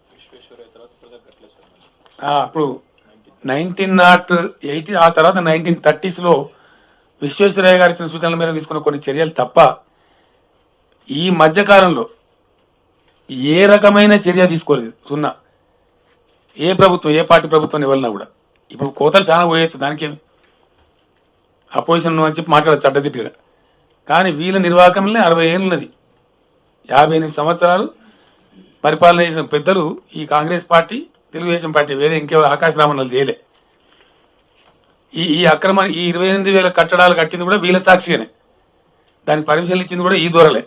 అప్పుడు 1980 ఆ తర్వాత 1930s విశ్వేశ్వరయ్య గారు ఇచ్చిన సూచనల మేరకు తీసుకున్న కొన్ని చర్యలు తప్ప ఈ మధ్యకాలంలో ఏ రకమైన చర్య తీసుకోలేదు. సున్నా. ఏ ప్రభుత్వం, ఏ పార్టీ ప్రభుత్వం వెళ్ళినా కూడా ఇప్పుడు కోతలు చాలా పోయచ్చు, దానికేమి అపోజిషన్ అని చెప్పి మాట్లాడచ్చు అడ్డదిట్టుగా. కానీ వీళ్ళ నిర్వాహకంలో 60 ఏళ్ళు ఉన్నది, 58 సంవత్సరాలు పరిపాలన చేసిన పెద్దలు ఈ కాంగ్రెస్ పార్టీ, తెలుగుదేశం పార్టీ, వేరే ఇంకెవరు ఆకాశ రామన్నలు చేయలే. ఈ అక్రమ ఈ 28,000 కట్టడాలు కట్టింది కూడా వీళ్ళ సాక్షిగానే, దానికి పర్మిషన్లు ఇచ్చింది కూడా ఈ దూరలే.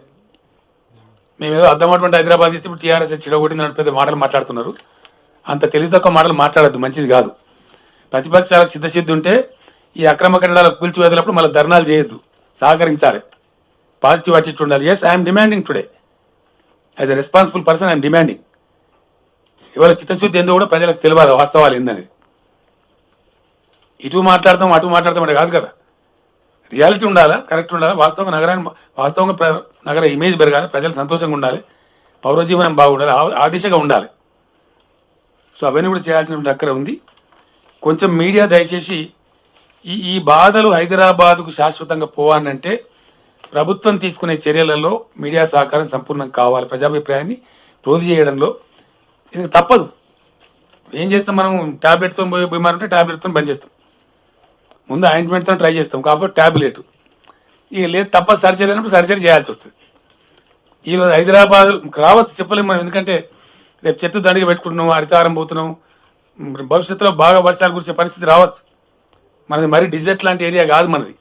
మేమేదో అర్థమటువంటి హైదరాబాద్ ఇస్తే ఇప్పుడు టీఆర్ఎస్ చిడగొట్టిందని పెద్ద మాటలు మాట్లాడుతున్నారు. అంత తెలివి తక్కువ మాటలు మాట్లాడద్దు, మంచిది కాదు. ప్రతిపక్షాలకు సిద్ధసిద్ధి ఉంటే ఈ అక్రమ కట్టడాలకు కూల్చివేతలప్పుడు మళ్ళీ ధర్నాలు చేయొద్దు, సహకరించాలి, పాజిటివ్ అటిట్యూడ్ ఉండాలి. Yes, I'm demanding today as a responsible person. I'm demanding. ఇవాళ చిత్తశుద్ధి ఎందుకు కూడా ప్రజలకు తెలియాలి, వాస్తవాలు ఏందనేది. ఇటు మాట్లాడతాం అటు మాట్లాడతాం అంటే కాదు కదా. రియాలిటీ ఉండాలా, కరెక్ట్ ఉండాలా, వాస్తవంగా నగర ఇమేజ్ పెరగాలి, ప్రజలు సంతోషంగా ఉండాలి, పౌరజీవనం బాగుండాలి, ఆ దిశగా ఉండాలి. సో అవన్నీ కూడా చేయాల్సిన అక్కర ఉంది. కొంచెం మీడియా దయచేసి ఈ బాధలు హైదరాబాద్కు శాశ్వతంగా పోవాలంటే ప్రభుత్వం తీసుకునే చర్యలలో మీడియా సహకారం సంపూర్ణంగా కావాలి. ప్రజాభిప్రాయాన్ని రోధి చేయడంలో ఇది తప్పదు. ఏం చేస్తాం మనం? ట్యాబ్లెట్తో బీమారు ఉంటే ట్యాబ్లెట్తో బంద్ చేస్తాం, ముందు ఆయింట్మెంట్తో ట్రై చేస్తాం, కాబట్టి ట్యాబ్లెట్ ఇక లేదు, తప్ప సర్జరీ అయినప్పుడు సర్జరీ చేయాల్సి వస్తుంది. ఈరోజు హైదరాబాద్ రావచ్చు చెప్పలేము మనం, ఎందుకంటే రేపు చెట్టు దండిగా పెట్టుకుంటున్నాం, హరితారం పోతున్నాం, భవిష్యత్తులో బాగా వర్షాలు కురిసే పరిస్థితి రావచ్చు. మనది మరీ డిజర్ట్ లాంటి ఏరియా కాదు మనది.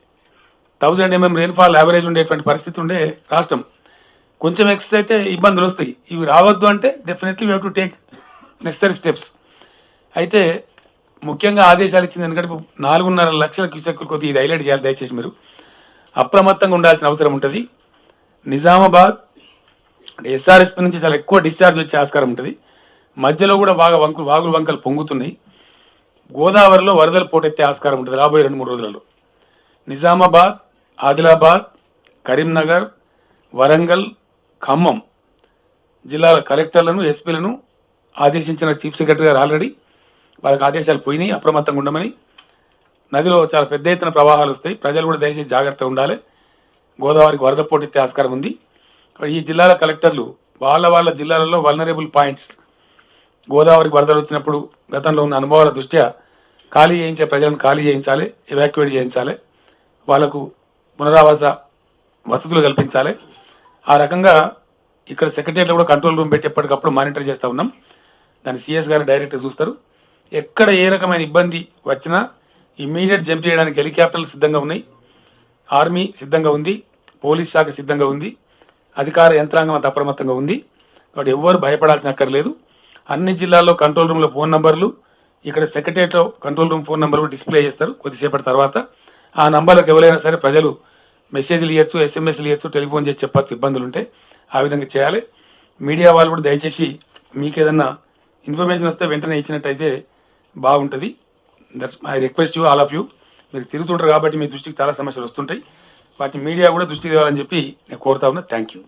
1000 mm రెయిన్ఫాల్ యావరేజ్ ఉండేటువంటి పరిస్థితి ఉండే రాష్ట్రం. కొంచెం ఎక్సెస్ అయితే ఇబ్బందులు వస్తాయి. ఇవి రావద్దు అంటే definitely we have to take necessary steps. అయితే ముఖ్యంగా ఆదేశాలు ఇచ్చింది, ఎందుకంటే 4.5 లక్షల క్యూసెక్కులు కొద్దిగా ఇది హైలైట్ చేయాలి దయచేసి. మీరు అప్రమత్తంగా ఉండాల్సిన అవసరం ఉంటుంది. నిజామాబాద్ ఎస్ఆర్ఎస్పీ నుంచి చాలా ఎక్కువ డిశ్చార్జ్ వచ్చే ఆస్కారం ఉంటుంది. మధ్యలో కూడా బాగా వాగులు వంకలు పొంగుతున్నాయి. గోదావరిలో వరదలు పోటెత్తే ఆస్కారం ఉంటుంది రాబోయే 2-3 రోజులలో. నిజామాబాద్, ఆదిలాబాద్, కరీంనగర్, వరంగల్, ఖమ్మం జిల్లాల కలెక్టర్లను, ఎస్పీలను ఆదేశించిన చీఫ్ సెక్రటరీ గారు ఆల్రెడీ వాళ్ళకి ఆదేశాలు పోయినాయి, అప్రమత్తంగా ఉండమని. నదిలో చాలా పెద్ద ఎత్తున ప్రవాహాలు వస్తాయి, ప్రజలు కూడా దయచేసి జాగ్రత్తగా ఉండాలి. గోదావరికి వరద పోటెత్తే ఆస్కారం ఉంది. ఈ జిల్లాల కలెక్టర్లు వాళ్ళ జిల్లాలలో వల్నరబుల్ పాయింట్స్, గోదావరికి వరదలు వచ్చినప్పుడు గతంలో ఉన్న అనుభవాల దృష్ట్యా ప్రజలను ఖాళీ చేయించాలి, ఎవాక్యువేట్ చేయించాలి, వాళ్లకు పునరావాస వసతులు కల్పించాలి. ఆ రకంగా ఇక్కడ సెక్రటరీలో కూడా కంట్రోల్ రూమ్ పెట్టి ఎప్పటికప్పుడు మానిటర్ చేస్తూ ఉన్నాం. దాన్ని సిఎస్ గారు డైరెక్ట్గా చూస్తారు. ఎక్కడ ఏ రకమైన ఇబ్బంది వచ్చినా ఇమ్మీడియట్ జంప్ చేయడానికి హెలికాప్టర్లు సిద్ధంగా ఉన్నాయి, ఆర్మీ సిద్ధంగా ఉంది, పోలీస్ శాఖ సిద్ధంగా ఉంది, అధికార యంత్రాంగం అంత అప్రమత్తంగా ఉంది. కాబట్టి ఎవ్వరు భయపడాల్సిన అక్కర్లేదు. అన్ని జిల్లాల్లో కంట్రోల్ రూమ్లో ఫోన్ నంబర్లు, ఇక్కడ సెక్రటరీలో control room phone number display చేస్తారు. కొద్దిసేపటి తర్వాత ఆ నంబర్లకు ఎవరైనా సరే ప్రజలు మెసేజ్లు ఇవ్వచ్చు, ఎస్ఎంఎస్లు ఇవ్వచ్చు, టెలిఫోన్ చేసి చెప్పచ్చు ఇబ్బందులు ఉంటే. ఆ విధంగా చేయాలి. మీడియా వాళ్ళు కూడా దయచేసి మీకు ఏదన్నా ఇన్ఫర్మేషన్ వస్తే వెంటనే ఇచ్చినట్టయితే బాగుంటుంది. That's I request you, all of you. మీరు తిరుగుతుంటారు కాబట్టి మీ దృష్టికి చాలా సమస్యలు వస్తుంటాయి, వాటి మీడియా కూడా దృష్టికి తేవాలని చెప్పి నేను కోరుతా ఉన్నా. Thank you.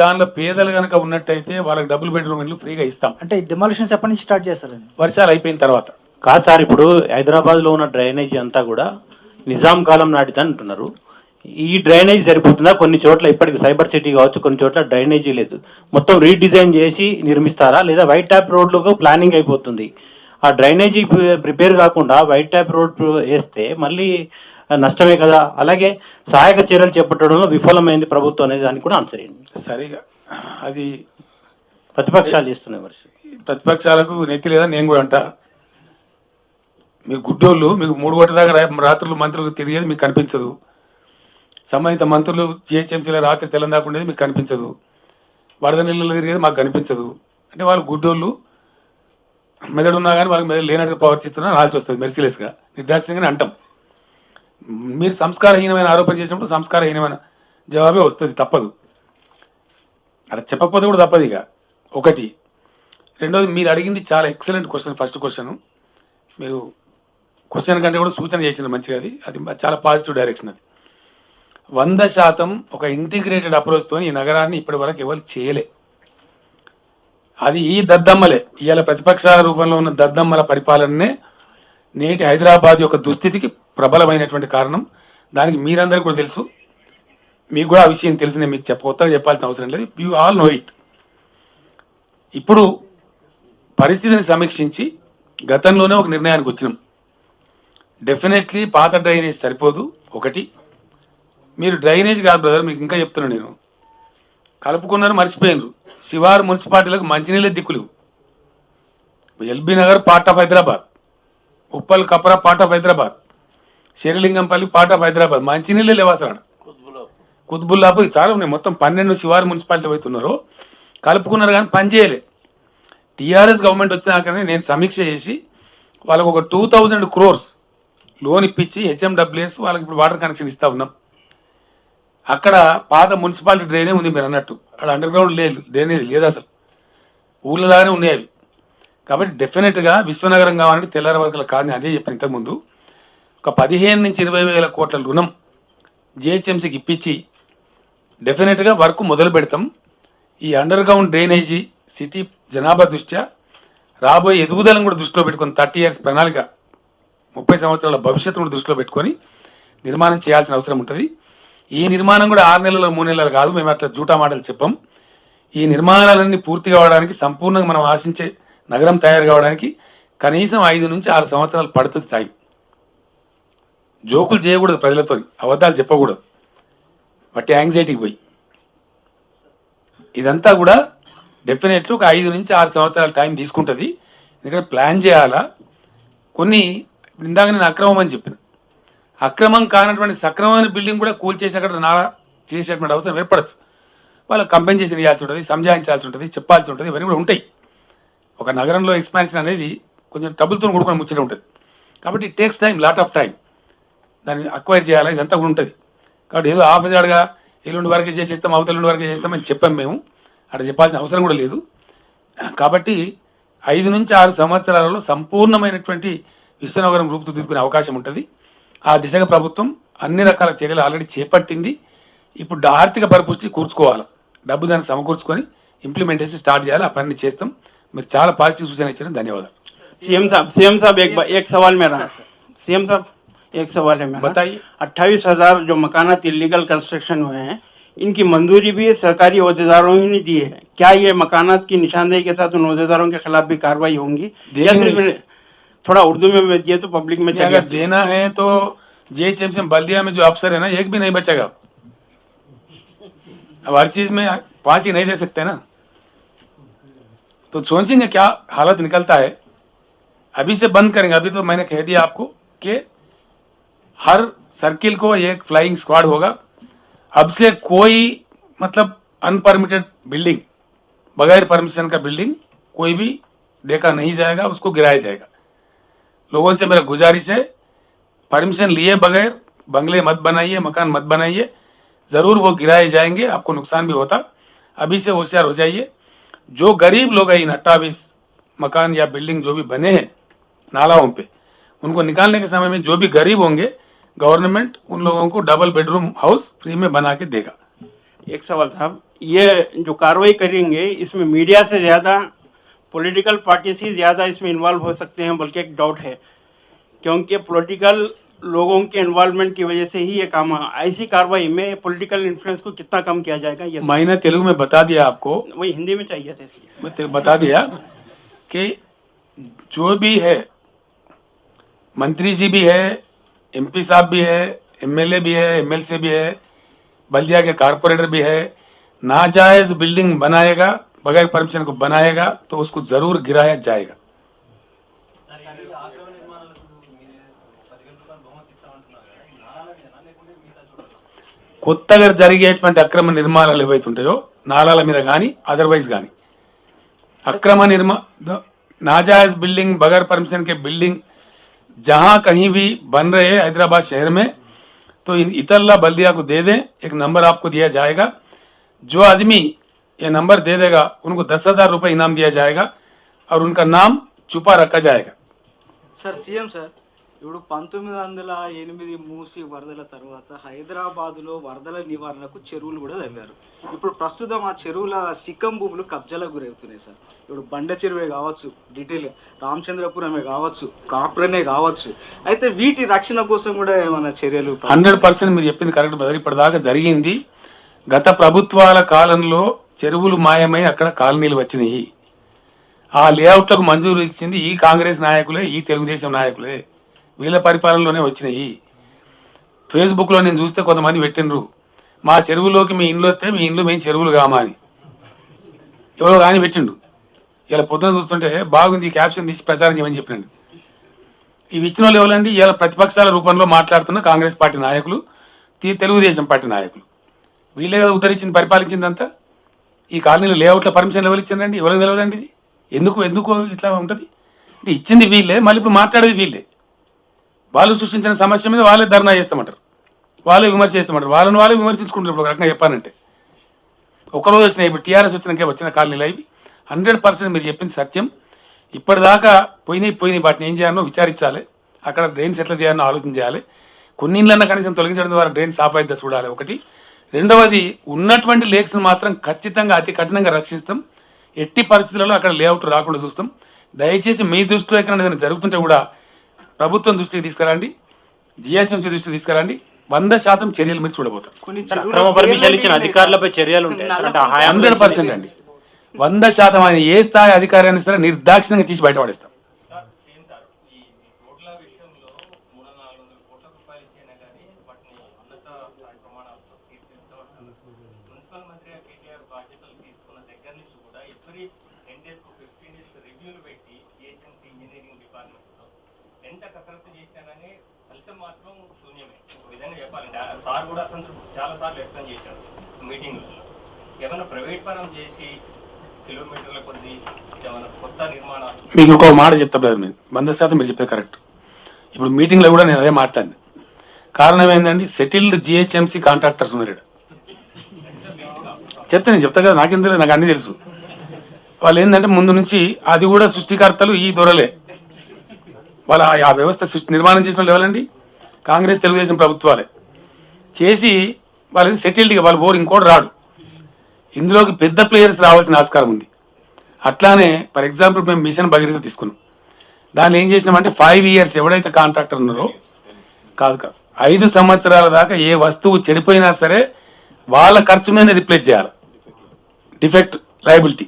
దానిలో పేదలు కనుక ఉన్నట్టయితే వాళ్ళకి డబుల్ బెడ్రూమ్ ఇల్లు ఫ్రీగా ఇస్తాం. అంటే డిమాలిషన్స్ ఎప్పటి నుంచి స్టార్ట్ చేస్తారండి? వర్షాలు అయిపోయిన తర్వాత. కాదు సార్, ఇప్పుడు హైదరాబాద్ లో ఉన్న డ్రైనేజీ అంతా కూడా నిజాం కాలం నాటిది అంటున్నారు. ఈ డ్రైనేజీ సరిపోతుందా? కొన్ని చోట్ల ఇప్పటికి సైబర్ సిటీ కావచ్చు, కొన్ని చోట్ల డ్రైనేజీ లేదు, మొత్తం రీడిజైన్ చేసి నిర్మిస్తారా, లేదా వైట్ ట్యాప్ రోడ్లకు ప్లానింగ్ అయిపోతుంది? ఆ డ్రైనేజీ ప్రిపేర్ కాకుండా వైట్ ట్యాప్ రోడ్ వేస్తే మళ్ళీ నష్టమే కదా. అలాగే సహాయక చర్యలు చేపట్టడంలో విఫలమైంది ప్రభుత్వం అనేది దానికి కూడా ఆన్సర్ ఏంటి? సరిగా అది ప్రతిపక్షాలు చేస్తున్నాయి. ప్రతిపక్షాలకు నెత్తి లేదా నేను కూడా అంటా. మీరు గుడ్డోళ్ళు, మీకు 3 గంటల దాకా రాత్రులు మంత్రులకు తిరిగేది మీకు కనిపించదు. సంబంధిత మంత్రులు జిహెచ్ఎంసీలో రాత్రి తెల్లందాకా ఉండేది మీకు కనిపించదు. వరద నీళ్ళలో తిరిగేది మాకు కనిపించదు. అంటే వాళ్ళు గుడ్డోళ్ళు, మెదడు ఉన్నా కానీ వాళ్ళకి మెదడు లేనట్టుగా ప్రవర్తిస్తున్నా ఆల్చి వస్తుంది. మెర్సిలెస్గా, నిర్దాక్షిణ్యంగానే అంటాం. మీరు సంస్కారహీనమైన ఆరోపణ చేసినప్పుడు సంస్కారహీనమైన జవాబే వస్తుంది, తప్పదు. అలా చెప్పకపోతే కూడా తప్పదు. ఇక ఒకటి. రెండోది, మీరు అడిగింది చాలా ఎక్సలెంట్ క్వశ్చన్. ఫస్ట్ క్వశ్చన్ మీరు క్వశ్చన్ కంటే కూడా సూచన చేసిన మంచిగా, అది చాలా పాజిటివ్ డైరెక్షన్. అది 100% ఒక ఇంటిగ్రేటెడ్ అప్రోచ్తో ఈ నగరాన్ని ఇప్పటి వరకు ఎవరు చేయలే. అది ఈ దద్దమ్మలే, ఇవాళ ప్రతిపక్షాల రూపంలో ఉన్న దద్దమ్మల పరిపాలననే నేటి హైదరాబాద్ యొక్క దుస్థితికి ప్రబలమైనటువంటి కారణం. దానికి మీరందరికీ కూడా తెలుసు, మీకు కూడా ఆ విషయం తెలుసు. నేను మీకు కొత్తగా చెప్పాల్సిన అవసరం లేదు, యూ ఆల్ నో ఇట్. ఇప్పుడు పరిస్థితిని సమీక్షించి గతంలోనే ఒక నిర్ణయానికి వచ్చినాం. డెఫినెట్లీ పాత డ్రైనేజ్ సరిపోదు. ఒకటి, మీరు డ్రైనేజ్ కాదు బ్రదర్, మీకు ఇంకా చెప్తున్నాను నేను, కలుపుకున్నారు మర్చిపోయినరు. శివారు మున్సిపాలిటీలకు మంచినీళ్ళే దిక్కులు. L B Nagar part of Hyderabad, Uppal Kapra part of Hyderabad, Serilingampally part of Hyderabad, మంచినీళ్ళే లేవు అసలు. కుత్బుల్లాపూర్ చాలా ఉన్నాయి. మొత్తం 12 శివారు మున్సిపాలిటీ అవుతున్నారో కలుపుకున్నారు కానీ పని చేయలే. టీఆర్ఎస్ గవర్నమెంట్ వచ్చినాకనే నేను సమీక్ష చేసి వాళ్ళకు ఒక 2000 crores లోన్ ఇప్పించి హెచ్ఎండబ్ల్యూఎస్ వాళ్ళకి ఇప్పుడు వాటర్ కనెక్షన్ ఇస్తా ఉన్నాం. అక్కడ పాత మున్సిపాలిటీ డ్రైనే ఉంది మీరు అన్నట్టు, అక్కడ అండర్ గ్రౌండ్ లేదు, డ్రైనేజ్ లేదు అసలు, ఊళ్ళలాగానే ఉన్నాయి అవి. కాబట్టి డెఫినెట్గా విశ్వనగరం కావాలంటే తెల్లారి వర్గాల కాదని అదే చెప్పిన ఇంతకుముందు. ఒక 15 నుంచి 20 వేల కోట్ల రుణం జిహెచ్ఎంసీకి ఇప్పించి డెఫినెట్గా వర్క్ మొదలు పెడతాం. ఈ అండర్ గ్రౌండ్ డ్రైనేజీ సిటీ జనాభా దృష్ట్యా రాబోయే ఎదుగుదలను కూడా దృష్టిలో పెట్టుకొని 30 years ప్రణాళిక, 30 సంవత్సరాల భవిష్యత్తును దృష్టిలో పెట్టుకొని నిర్మాణం చేయాల్సిన అవసరం ఉంటుంది. ఈ నిర్మాణం కూడా 6 నెలలు 3 నెలలు కాదు, మేము అట్లా జూటా మాటలు చెప్పాం. ఈ నిర్మాణాలన్నీ పూర్తి కావడానికి, సంపూర్ణంగా మనం ఆశించే నగరం తయారు కావడానికి కనీసం 5 నుంచి 6 సంవత్సరాలు పడుతుంది టైం. జోకులు చేయకూడదు, ప్రజలతో అబద్ధాలు చెప్పకూడదు, బట్టి యాంగ్జైటీకి పోయి. ఇదంతా కూడా డెఫినెట్లీ ఒక 5 నుంచి 6 సంవత్సరాల టైం తీసుకుంటుంది. ఎందుకంటే ప్లాన్ చేయాలా. కొన్ని ఇందాక నేను అక్రమం అని చెప్పిన, అక్రమం కానటువంటి సక్రమమైన బిల్డింగ్ కూడా కూల్చేసి అక్కడ నాలా చేసేటువంటి అవసరం ఏర్పడచ్చు. వాళ్ళకి కంపెన్సేషన్ ఇవ్వాల్సి ఉంటుంది, సంజాయించాల్సి ఉంటుంది, చెప్పాల్సి ఉంటుంది, ఇవన్నీ కూడా ఉంటాయి. ఒక నగరంలో ఎక్స్పాన్షన్ అనేది కొంచెం డబ్బులతో కూడుకుని ముచ్చట ఉంటుంది. కాబట్టి it takes time, lot of time. దాన్ని అక్వైర్ చేయాలి, ఇదంతా కూడా ఉంటుంది. కాబట్టి ఏదో ఆఫీసర్గా ఎల్లుండి వరకే చేసేస్తాం, అవతలుండి వరకే చేస్తామని చెప్పాం మేము, అక్కడ చెప్పాల్సిన అవసరం కూడా లేదు. కాబట్టి 5 నుంచి 6 సంవత్సరాలలో సంపూర్ణమైనటువంటి విశ్వనగరం రూపుదిద్దుకునే అవకాశం ఉంటుంది. ఆ దిశగా ప్రభుత్వం అన్ని రకాల చర్యలు ఆల్రెడీ చేపట్టింది. ఇప్పుడు ఆర్థిక పరిపుష్టి కూర్చుకోవాలి, డబ్బు దానికి సమకూర్చుకొని ఇంప్లిమెంటేషన్ స్టార్ట్ చేయాలి. ఆ పని చేస్తాం. మీరు చాలా పాజిటివ్ సూచన ఇచ్చారు, ధన్యవాదాలు. सीएम साहब एक सवाल मेरा। सीएम साहब एक सवाल है मेरा, बताइए। 28,000 जो मकानात इलीगल कंस्ट्रक्शन हुए हैं, इनकी मंजूरी भी सरकारी अहदेदारों ही ने दी है। क्या ये मकानात की निशानदेही के साथ उन अहदेदारों के खिलाफ भी कार्रवाई होंगी? या सिर्फ थोड़ा उर्दू में दिए तो पब्लिक में अगर देना है तो जेएचएमसी बल्दिया में जो अफसर है ना, एक भी नहीं बचेगा। अब हर चीज में फांसी नहीं दे सकते ना, तो सोचेंगे क्या हालत निकलता है। अभी से बंद करेंगे। अभी तो मैंने कह दिया आपको कि हर सर्किल को एक फ्लाइंग स्क्वाड होगा। अब से कोई मतलब अनपरमिटेड बिल्डिंग, बगैर परमिशन का बिल्डिंग कोई भी देखा नहीं जाएगा, उसको गिराया जाएगा। लोगों से मेरा गुजारिश है, परमिशन लिए बगैर बंगले मत बनाइए, मकान मत बनाइए, जरूर वो गिराए जाएंगे, आपको नुकसान भी होता। अभी से होशियार हो जाइए। जो गरीब लोग हैं इन 28 मकान या बिल्डिंग जो भी बने हैं नालाओं पे, उनको निकालने के समय में जो भी गरीब होंगे, गवर्नमेंट उन लोगों को डबल बेडरूम हाउस फ्री में बना के देगा। एक सवाल साहब, ये जो कार्रवाई करेंगे इसमें मीडिया से ज्यादा पॉलिटिकल पार्टी से ज्यादा इसमें इन्वॉल्व हो सकते हैं, बल्कि एक डाउट है, क्योंकि पॉलिटिकल लोगों के इन्वॉल्वमेंट की वजह से ही ये काम है। ऐसी कार्रवाई में पॉलिटिकल इन्फ्लुएंस को कितना कम किया जाएगा? ये मैंने तेलुगु में बता दिया आपको, वही हिंदी में चाहिए था इसलिए मैं बता दिया कि जो भी है, मंत्री जी भी है, एमपी साहब भी है, एमएलए भी है, एमएलसी भी है, बल्दिया के कारपोरेटर भी है, नाजायज बिल्डिंग बनाएगा, बगैर परमिशन को बनाएगा तो उसको जरूर गिराया जाएगा। కొత్తగా జరిగేటువంటి అక్రమ నిర్మాణాలు ఏవైతే ఉంటాయో నాలాల మీద కానీ అదర్వైజ్ కానీ अक्रम नाजायज बिल्डिंग बगैर परमिशन के बिल्डिंग जहां कहीं भी बन रहे हैं हैदराबाद शहर में, तो इन इतल्ला बल्दिया को दे दें। एक नंबर आपको दिया जाएगा, जो आदमी ये नंबर दे देगा उनको 10,000 रुपये इनाम दिया जाएगा और उनका नाम छुपा रखा जाएगा। సార్ సీఎం సార్, ఇప్పుడు 1908 మూసి వరదల తర్వాత హైదరాబాద్లో వరదల నివారణకు చెరువులు కూడా తవ్వారు. ఇప్పుడు ప్రస్తుతం ఆ చెరువుల సిక్కం భూములు కబ్జాలకు గురవుతున్నాయి సార్. ఇప్పుడు బండ చెరువే కావచ్చు, డీటెయిల్ రామచంద్రపురమే కావచ్చు, కాపురనే కావచ్చు. అయితే వీటి రక్షణ కోసం కూడా ఏమైనా చర్యలు? 100% మీరు చెప్పింది కరెక్ట్ బ్రదర్. ఇప్పటిదాకా జరిగింది. గత ప్రభుత్వాల కాలంలో చెరువులు మాయమై అక్కడ కాలనీలు వచ్చినాయి. ఆ లేఅవుట్లకు మంజూరు ఇచ్చింది ఈ కాంగ్రెస్ నాయకులే, ఈ తెలుగుదేశం నాయకులే, వీళ్ళ పరిపాలనలోనే వచ్చినాయి. ఫేస్బుక్లో నేను చూస్తే కొంతమంది పెట్టినరు, మా చెరువులోకి మీ ఇండ్లు వస్తే మీ ఇండ్లు మేము చెరువులు కామా అని ఎవరో కానీ పెట్టిండు. ఇలా పొద్దున చూస్తుంటే బాగుంది, క్యాప్షన్ తీసి ప్రచారం చేయమని చెప్పినండి. ఇవి ఇచ్చిన వాళ్ళు ఎవరండి? ఇలా ప్రతిపక్షాల రూపంలో మాట్లాడుతున్న కాంగ్రెస్ పార్టీ నాయకులు, తెలుగుదేశం పార్టీ నాయకులు. వీళ్ళే కదా ఉద్ధరించింది, పరిపాలించిందంతా. ఈ కాలనీలో లేఅవుట్ల పర్మిషన్ ఎవరు ఇచ్చిందండి? ఎవరికి తెలియదండి ఇది. ఎందుకు ఇట్లా ఉంటుంది అంటే ఇచ్చింది వీళ్ళే, మళ్ళీ ఇప్పుడు మాట్లాడేది వీళ్ళే. వాళ్ళు సృష్టించిన సమస్య మీద వాళ్ళే ధర్నా చేస్తామంటారు. వాళ్ళు విమర్శ చేస్తామంటారు, వాళ్ళు విమర్శించుకుంటారు. ఇప్పుడు ఒక రకంగా చెప్పానంటే ఒకరోజు వచ్చినాయి, ఇప్పుడు టీఆర్ఎస్ వచ్చిన కాలనీలు అవి 100% మీరు చెప్పింది సత్యం. ఇప్పటిదాకా పోయినాయి వాటిని ఏం చేయాలో విచారించాలి, అక్కడ డ్రైన్స్ ఎట్లా చేయాలో ఆలోచన చేయాలి. కొన్ని ఇళ్ళన్నా కనీసం తొలగించడం ద్వారా డ్రైన్ సాఫ్ అయితే చూడాలి ఒకటి. రెండవది, ఉన్నటువంటి లేక్స్ని మాత్రం ఖచ్చితంగా అతి కఠినంగా రక్షిస్తాం. ఎట్టి పరిస్థితులలో అక్కడ లేఅవుట్ రాకుండా చూస్తాం. దయచేసి మీ దృష్టిలో ఎక్కడ ఏదైనా జరుగుతుంటే కూడా ప్రభుత్వం దృష్టికి తీసుకురండి, జిహెచ్ఎంసీ దృష్టికి తీసుకురండి. 100% చర్యలు మీరు చూడబోతారు. కొన్ని అక్రమ పర్మిషన్ ఇచ్చిన అధికారులపై చర్యలు ఉంటాయి సార్. అంటే ఆ హయాంలో 100% అండి. 100% ఆయన ఏ స్థాయి అధికారాన్ని సరే నిర్దాక్షిణ్యంగా తీసి బయటపడేస్తాం. ఈ రోడ్ల విషయంలో 300-400 కోట్ల రూపాయలు ఇచ్చినా కానీ వాటిని ఉన్నత స్థాయి ప్రమాణాలతో తీర్చిదిద్దబడుతున్నారు. మున్సిపల్ మంత్రిగా కేటీఆర్ బాధ్యతలు తీసుకున్న దగ్గర నుంచి కూడా ఎవ్రీ 10 days 15 days రివ్యూలు పెట్టి జిహెచ్ఎంసీ ఇంజనీరింగ్ డిపార్ట్మెంట్లో ఎంత కసరత్తు చేసినా కానీ ఫలితం మాత్రం శూన్యమే. ఒక విధంగా చెప్పాలంటే సార్ కూడా అసంతృప్తి చాలా సార్లు వ్యక్తం చేశారు మీటింగ్లలో. ఏమైనా ప్రైవేట్ పరం చేసి కిలోమీటర్ల కొద్ది ఏమైనా కొత్త నిర్మాణాలు. మీకు ఒక మాట చెప్తా బ్రదర్, నేను 100% మీరు చెప్పేది కరెక్ట్. ఇప్పుడు మీటింగ్లో కూడా నేను అదే మాట్లాడినా. కారణం ఏంటండి, సెటిల్డ్ జిహెచ్ఎంసీ కాంట్రాక్టర్స్ ఉన్నారు. నేను చెప్తా కదా, నాకేం తెలియదు, నాకు అన్నీ తెలుసు. వాళ్ళు ఏంటంటే ముందు నుంచి అది కూడా సృష్టికర్తలు ఈ దొరలే. వాళ్ళ ఆ వ్యవస్థ నిర్మాణం చేసిన వాళ్ళు ఎవరండి? కాంగ్రెస్ తెలుగుదేశం ప్రభుత్వాలే చేసి వాళ్ళది సెటిల్డ్గా వాళ్ళు బోర్ ఇంకోటి రాడు. ఇందులోకి పెద్ద ప్లేయర్స్ రావాల్సిన ఆస్కారం ఉంది. అట్లానే ఫర్ ఎగ్జాంపుల్ మేము మిషన్ భగీరథ తీసుకున్నాం. దాన్ని ఏం చేసినామంటే 5 years ఎవడైతే కాంట్రాక్టర్ ఉన్నారో కాదు 5 సంవత్సరాల దాకా ఏ వస్తువు చెడిపోయినా సరే వాళ్ళ ఖర్చు మీద రిప్లేస్ చేయాలి. Defect liability.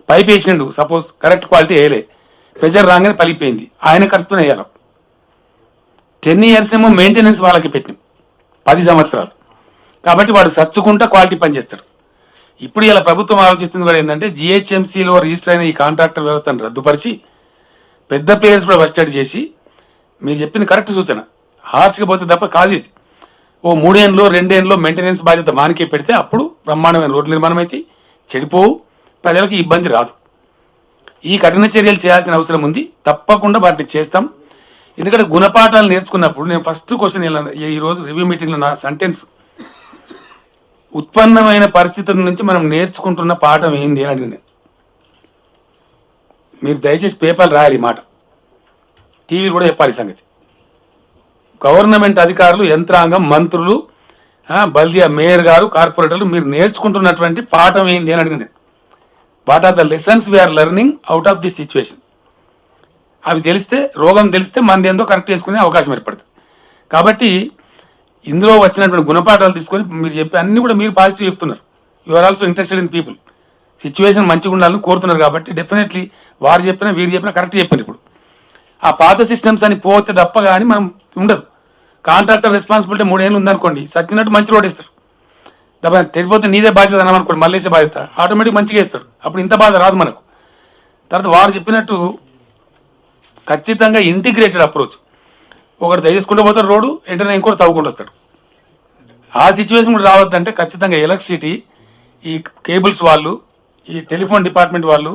పైప్ వేసిండు, సపోజ్ కరెక్ట్ క్వాలిటీ వేయలే, ప్రెజర్ రాగానే పలిపోయింది, ఆయన ఖర్చుతోనే వేయాలి. 10 years ఏమో మెయింటెనెన్స్ వాళ్ళకి పెట్టినాం, 10 సంవత్సరాలు. కాబట్టి వాడు సచ్చుకుంటా క్వాలిటీ పనిచేస్తాడు. ఇప్పుడు ఇలా ప్రభుత్వం ఆలోచిస్తుంది కూడా ఏంటంటే జిహెచ్ఎంసీలో రిజిస్టర్ అయిన ఈ కాంట్రాక్టర్ వ్యవస్థను రద్దుపరిచి పెద్ద ప్లేయర్స్ కూడా బస్టర్డ్ చేసి, మీరు చెప్పింది కరెక్ట్ సూచన, హార్స్కి పోతే తప్ప కాదు ఇది. ఓ 3 ఏళ్ళు 2 ఏళ్ళు మెయింటెనెన్స్ బాధ్యత మానికే పెడితే అప్పుడు బ్రహ్మాండమైన రోడ్ల నిర్మాణం అయితే చెడిపోవు, ప్రజలకు ఇబ్బంది రాదు. ఈ కఠిన చర్యలు చేయాల్సిన అవసరం ఉంది, తప్పకుండా వాటిని చేస్తాం. ఎందుకంటే గుణపాఠాలు నేర్చుకున్నప్పుడు నేను ఫస్ట్ క్వశ్చన్ ఈరోజు రివ్యూ మీటింగ్లో నా సెంటెన్స్, ఉత్పన్నమైన పరిస్థితుల నుంచి మనం నేర్చుకుంటున్న పాఠం ఏంది అని అడిగిన. మీరు దయచేసి పేపర్లు రాయాలి మాట, టీవీలు కూడా చెప్పాలి సంగతి. గవర్నమెంట్ అధికారులు, యంత్రాంగం, మంత్రులు, బల్దియా మేయర్ గారు, కార్పొరేటర్లు మీరు నేర్చుకుంటున్నటువంటి పాఠం ఏంది అని అడిగిన. What are the lessons we're learning out of this situation. అవి తెలిస్తే, రోగం తెలిస్తే మనది ఏందో కరెక్ట్ చేసుకునే అవకాశం ఏర్పడుతుంది. కాబట్టి ఇందులో వచ్చినటువంటి గుణపాఠాలు తీసుకొని మీరు చెప్పి అన్ని కూడా మీరు పాజిటివ్ చెప్తున్నారు. You are also interested in people. Situation మంచిగా ఉండాలని కోరుతున్నారు. కాబట్టి డెఫినెట్లీ వారు చెప్పినా వీరు చెప్పినా కరెక్ట్ చెప్పారు. ఇప్పుడు ఆ పాత సిస్టమ్స్ అని పోతే తప్ప కానీ మనం ఉండదు. కాంట్రాక్టర్ రెస్పాన్సిబిలిటీ 3 ఏళ్ళు ఉందనుకోండి, సచ్చినట్టు మంచి రోడ్ ఇస్తారు. దెబ్బ తెలిపోతే నీదే బాధ్యత అన్నామనుకోండి, మళ్ళీ బాధ్యత ఆటోమేటిక్ మంచిగా ఇస్తాడు. అప్పుడు ఇంత బాధ రాదు మనకు. తర్వాత వారు చెప్పినట్టు ఖచ్చితంగా ఇంటిగ్రేటెడ్ అప్రోచ్. ఒకటి దయచేసుకుంటూ పోతాడు రోడ్డు, వెంటనే ఇంకోటి తవ్వుకుంటూ వస్తాడు. ఆ సిచ్యువేషన్ కూడా రావద్దంటే ఖచ్చితంగా ఎలక్ట్రిసిటీ, ఈ కేబుల్స్ వాళ్ళు, ఈ టెలిఫోన్ డిపార్ట్మెంట్ వాళ్ళు,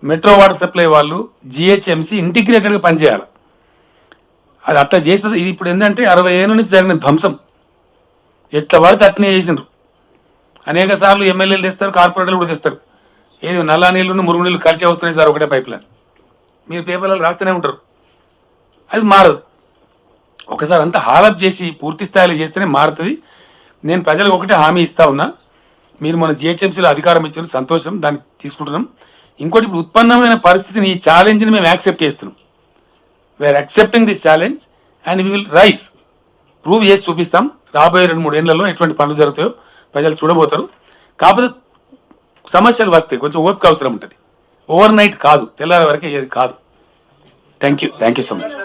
మెట్రో వాటర్ సప్లై వాళ్ళు, జిహెచ్ఎంసీ ఇంటిగ్రేటెడ్గా పనిచేయాలి. అది అట్లా చేస్తుంది. ఇది ఇప్పుడు ఏంటంటే 60 ఏళ్ళ నుంచి జరిగిన ధ్వంసం. ఎట్లా పడితే అట్లనే చేసినారు. అనేక సార్లు ఎమ్మెల్యేలు తెస్తారు, కార్పొరేటర్లు కూడా తెస్తారు. ఏది నల్ల నీళ్ళు మురుగు నీళ్ళు కలిసి వస్తున్నాయి సార్ ఒకటే పైప్ లైన్. మీరు పేపర్లలో రాస్తూనే ఉంటారు, అది మారదు. ఒకసారి అంతా హాలప్ చేసి పూర్తి స్థాయిలో చేస్తేనే మారుతుంది. నేను ప్రజలకు ఒకటే హామీ ఇస్తా ఉన్నా, మీరు మన జిహెచ్ఎంసీలో అధికారం ఇచ్చిన సంతోషం, దాన్ని తీసుకుంటున్నాం. ఇంకోటి, ఇప్పుడు ఉత్పన్నమైన పరిస్థితిని, ఈ ఛాలెంజ్ని మేము యాక్సెప్ట్ చేస్తున్నాం. We're accepting this challenge and we will rise. Prove చేసి చూపిస్తాం. రాబోయే 2-3 ఏళ్లలో ఎటువంటి పనులు జరుగుతాయో ప్రజలు చూడబోతారు. కాకపోతే సమస్యలు వస్తాయి, కొంచెం ఓపిక అవసరం ఉంటుంది. ఓవర్ నైట్ కాదు, తెల్లారి వరకే ఏది కాదు. Thank you so much.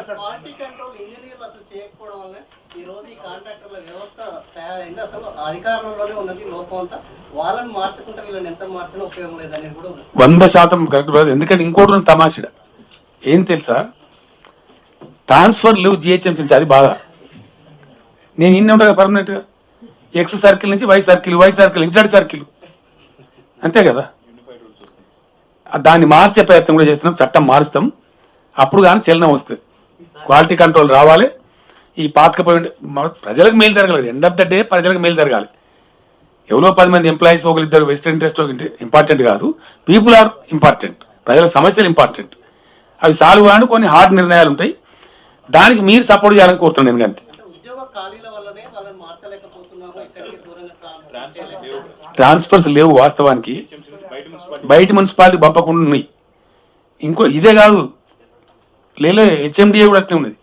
Quality control ఇంజనీర్లు అసలు చేయకపోవడం వల్ల ఈ రోజు ఈ కాంట్రాక్టర్ల వ్యవస్థ తయారైంది. అసలు అధికారంలోనే ఉన్నది లోపం అంతా. వాళ్ళని మార్చుకుంటే వీళ్ళని ఎంత మార్చినా ఉపయోగం లేదనేది కూడా 100% కరెక్ట్ బ్రదర్. ఎందుకంటే ఇంకోటి తమాషడ ఏం తెలుసా, ట్రాన్స్ఫర్ లేవు జిహెచ్ఎంసీ నుంచి, అది బాగా. నేను ఇన్ని ఉంటా పర్మనెంట్గా, ఎక్స్ సర్కిల్ నుంచి వై సర్కిల్ నుంచి జెడ్ సర్కిల్, అంతే కదా. దాన్ని మార్చే ప్రయత్నం కూడా చేస్తున్నాం, చట్టం మారుస్తాం. అప్పుడు కానీ చలనం వస్తుంది, క్వాలిటీ కంట్రోల్ రావాలి. ఈ పాతకపోయి ప్రజలకు మేలు జరగలేదు. ఎండ్ ఆఫ్ ద డే ప్రజలకు మేలు జరగాలి. ఎవరో 10 మంది ఎంప్లాయీస్ ఒకరిద్దరు వెస్టర్న్ ఇంట్రెస్ట్ ఇంపార్టెంట్ కాదు. People are important. ప్రజల సమస్యలు ఇంపార్టెంట్. అవి సాల్వ్ కాని కొన్ని హార్డ్ నిర్ణయాలు ఉంటాయి. దానికి మీరు సపోర్ట్ చేయాలని కోరుతున్నాను నేను అంతే. అంటే ఉద్యోగ ఖాళీల వల్లనే వాళ్ళని మార్చలేకపోతున్నాము, ఇక్కడికి దూరంగా ట్రాన్స్ఫర్స్ లేవు. ట్రాన్స్ఫర్స్ లేవు వాస్తవానికి. బయట మున్సిపాలిటీ పంపకుండా ఉన్నాయి. ఇంకో ఇదే కాదు, లేదు హెచ్ఎండిఏ కూడా అట్లే ఉన్నది.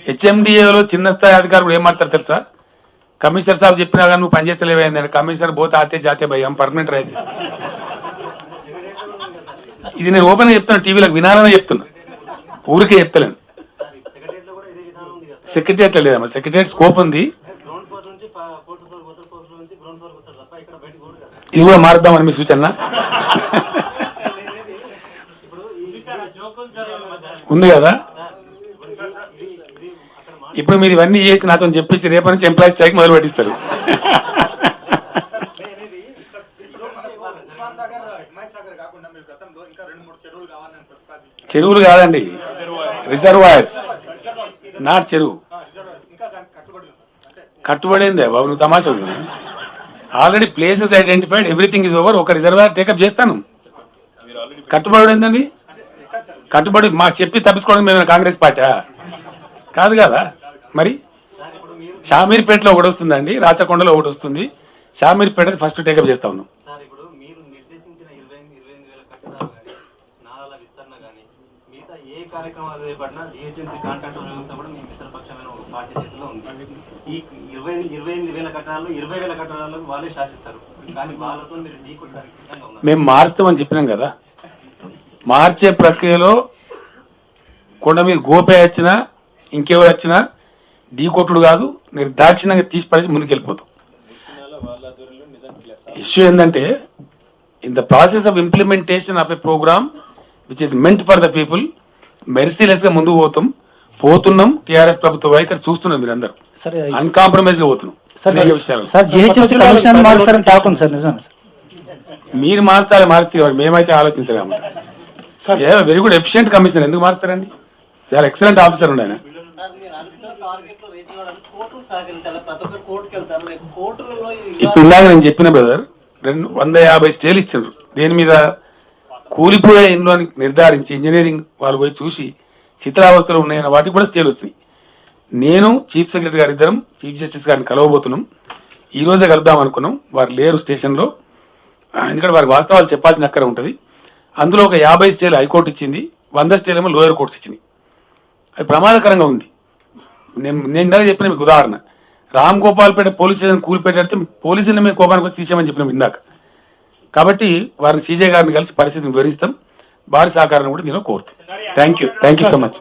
హెచ్ఎండిఏలో చిన్న స్థాయి అధికారులు ఏం మాట్లాడతారు తెలుసా? కమిషనర్ సాబ్ చెప్పినా కానీ నువ్వు పనిచేస్తలేవేందంటే కమిషనర్ పోతే ఆతే జాతే భయం పర్మనెంట్ అయితే. ఇది నేను ఓపెన్గా చెప్తాను, టీవీలకు వినాలని చెప్తున్నా, ఊరికే చెప్తలేను. సెక్రటరియట్ లేదమ్మా, సెక్రటరియట్ స్కోప్ ఉంది. ఇది కూడా మారుద్దామని మీ సూచన ఉంది కదా. ఇప్పుడు మీరు ఇవన్నీ చేసి నాతో చెప్పించి రేపటి నుంచి ఎంప్లాయీ స్ట్రైక్ మొదలు పెట్టిస్తారు. చెరువులు కాదండి, రిజర్వాయర్స్, నాట్ చెరువు. కట్టుబడిందే బాబు, నువ్వు తమాషా. Already places identified, everything is over. ఒక రిజర్వాయర్ టేకప్ చేస్తాను. కట్టుబడి ఏంటండి? కట్టుబడి మాకు చెప్పి తప్పించుకోవడం మేము కాంగ్రెస్ పార్టీ కాదు కదా. మరి షామీర్పేటలో ఒకటి వస్తుందండి, రాచకొండలో ఒకటి వస్తుంది. షామీర్పేట ఫస్ట్ టేకప్ చేస్తా ఉన్నాం. మేము మారుస్తామని చెప్పినాం కదా. మార్చే ప్రక్రియలో కొండ మీద గోపే వచ్చినా ఇంకెవరు వచ్చినా ఢీ కొట్టుడు కాదు, నిర్దాక్షిణంగా తీసి పడేసి ముందుకెళ్ళిపోతాం. ఇష్యూ ఏంటంటే in the process of implementation of a program which is meant for the people, merciless గా ముందుకు పోతున్నాం. టీఆర్ఎస్ ప్రభుత్వ వైఖరి చూస్తున్నాం, మీరు అందరూ అన్కాంప్రమైజ్ గా పోతున్నాం. మీరు మార్చాలి, మారితే మేమైతే ఆలోచించలేము. వెరీ గుడ్ ఎఫిషియెంట్ కమిషనర్, ఎందుకు మారుస్తారండి? చాలా ఎక్సలెంట్ ఆఫీసర్ ఉండే ఆయన. ఇప్పుడు ఇందాక నేను చెప్పిన బ్రదర్, 150 స్టేలు ఇచ్చారు. దేని మీద? కూలిపోయే ఇంట్లో నిర్ధారించి ఇంజనీరింగ్ వాళ్ళు పోయి చూసి శిథిలావస్థలు ఉన్నాయన్న వాటికి కూడా స్టేలు వచ్చినాయి. నేను చీఫ్ సెక్రటరీ గారు ఇద్దరం చీఫ్ జస్టిస్ గారిని కలవబోతున్నాం. ఈ రోజే కలుద్దాం అనుకున్నాం. వారు లేరు స్టేషన్లో, ఎందుకంటే వారికి వాస్తవాలు చెప్పాల్సిన అక్కర ఉంటుంది. అందులో ఒక 50 స్టేలు హైకోర్టు ఇచ్చింది, 100 స్టేలు ఏమో లోయర్ కోర్ట్స్ ఇచ్చినాయి. అది ప్రమాదకరంగా ఉంది. నేను ఇందాక చెప్పిన మీకు ఉదాహరణ, రామ్ గోపాల్పేట పోలీస్ స్టేషన్ కూలిపెట్టితే పోలీసులు మేము కోపానికి వచ్చి తీసామని చెప్పినాం ఇందాక. కాబట్టి వారిని సీజే గారిని కలిసి పరిస్థితిని వివరిస్తాం. వారి సహకారాన్ని కూడా దీనిలో కోరుతాం. Thank you so much.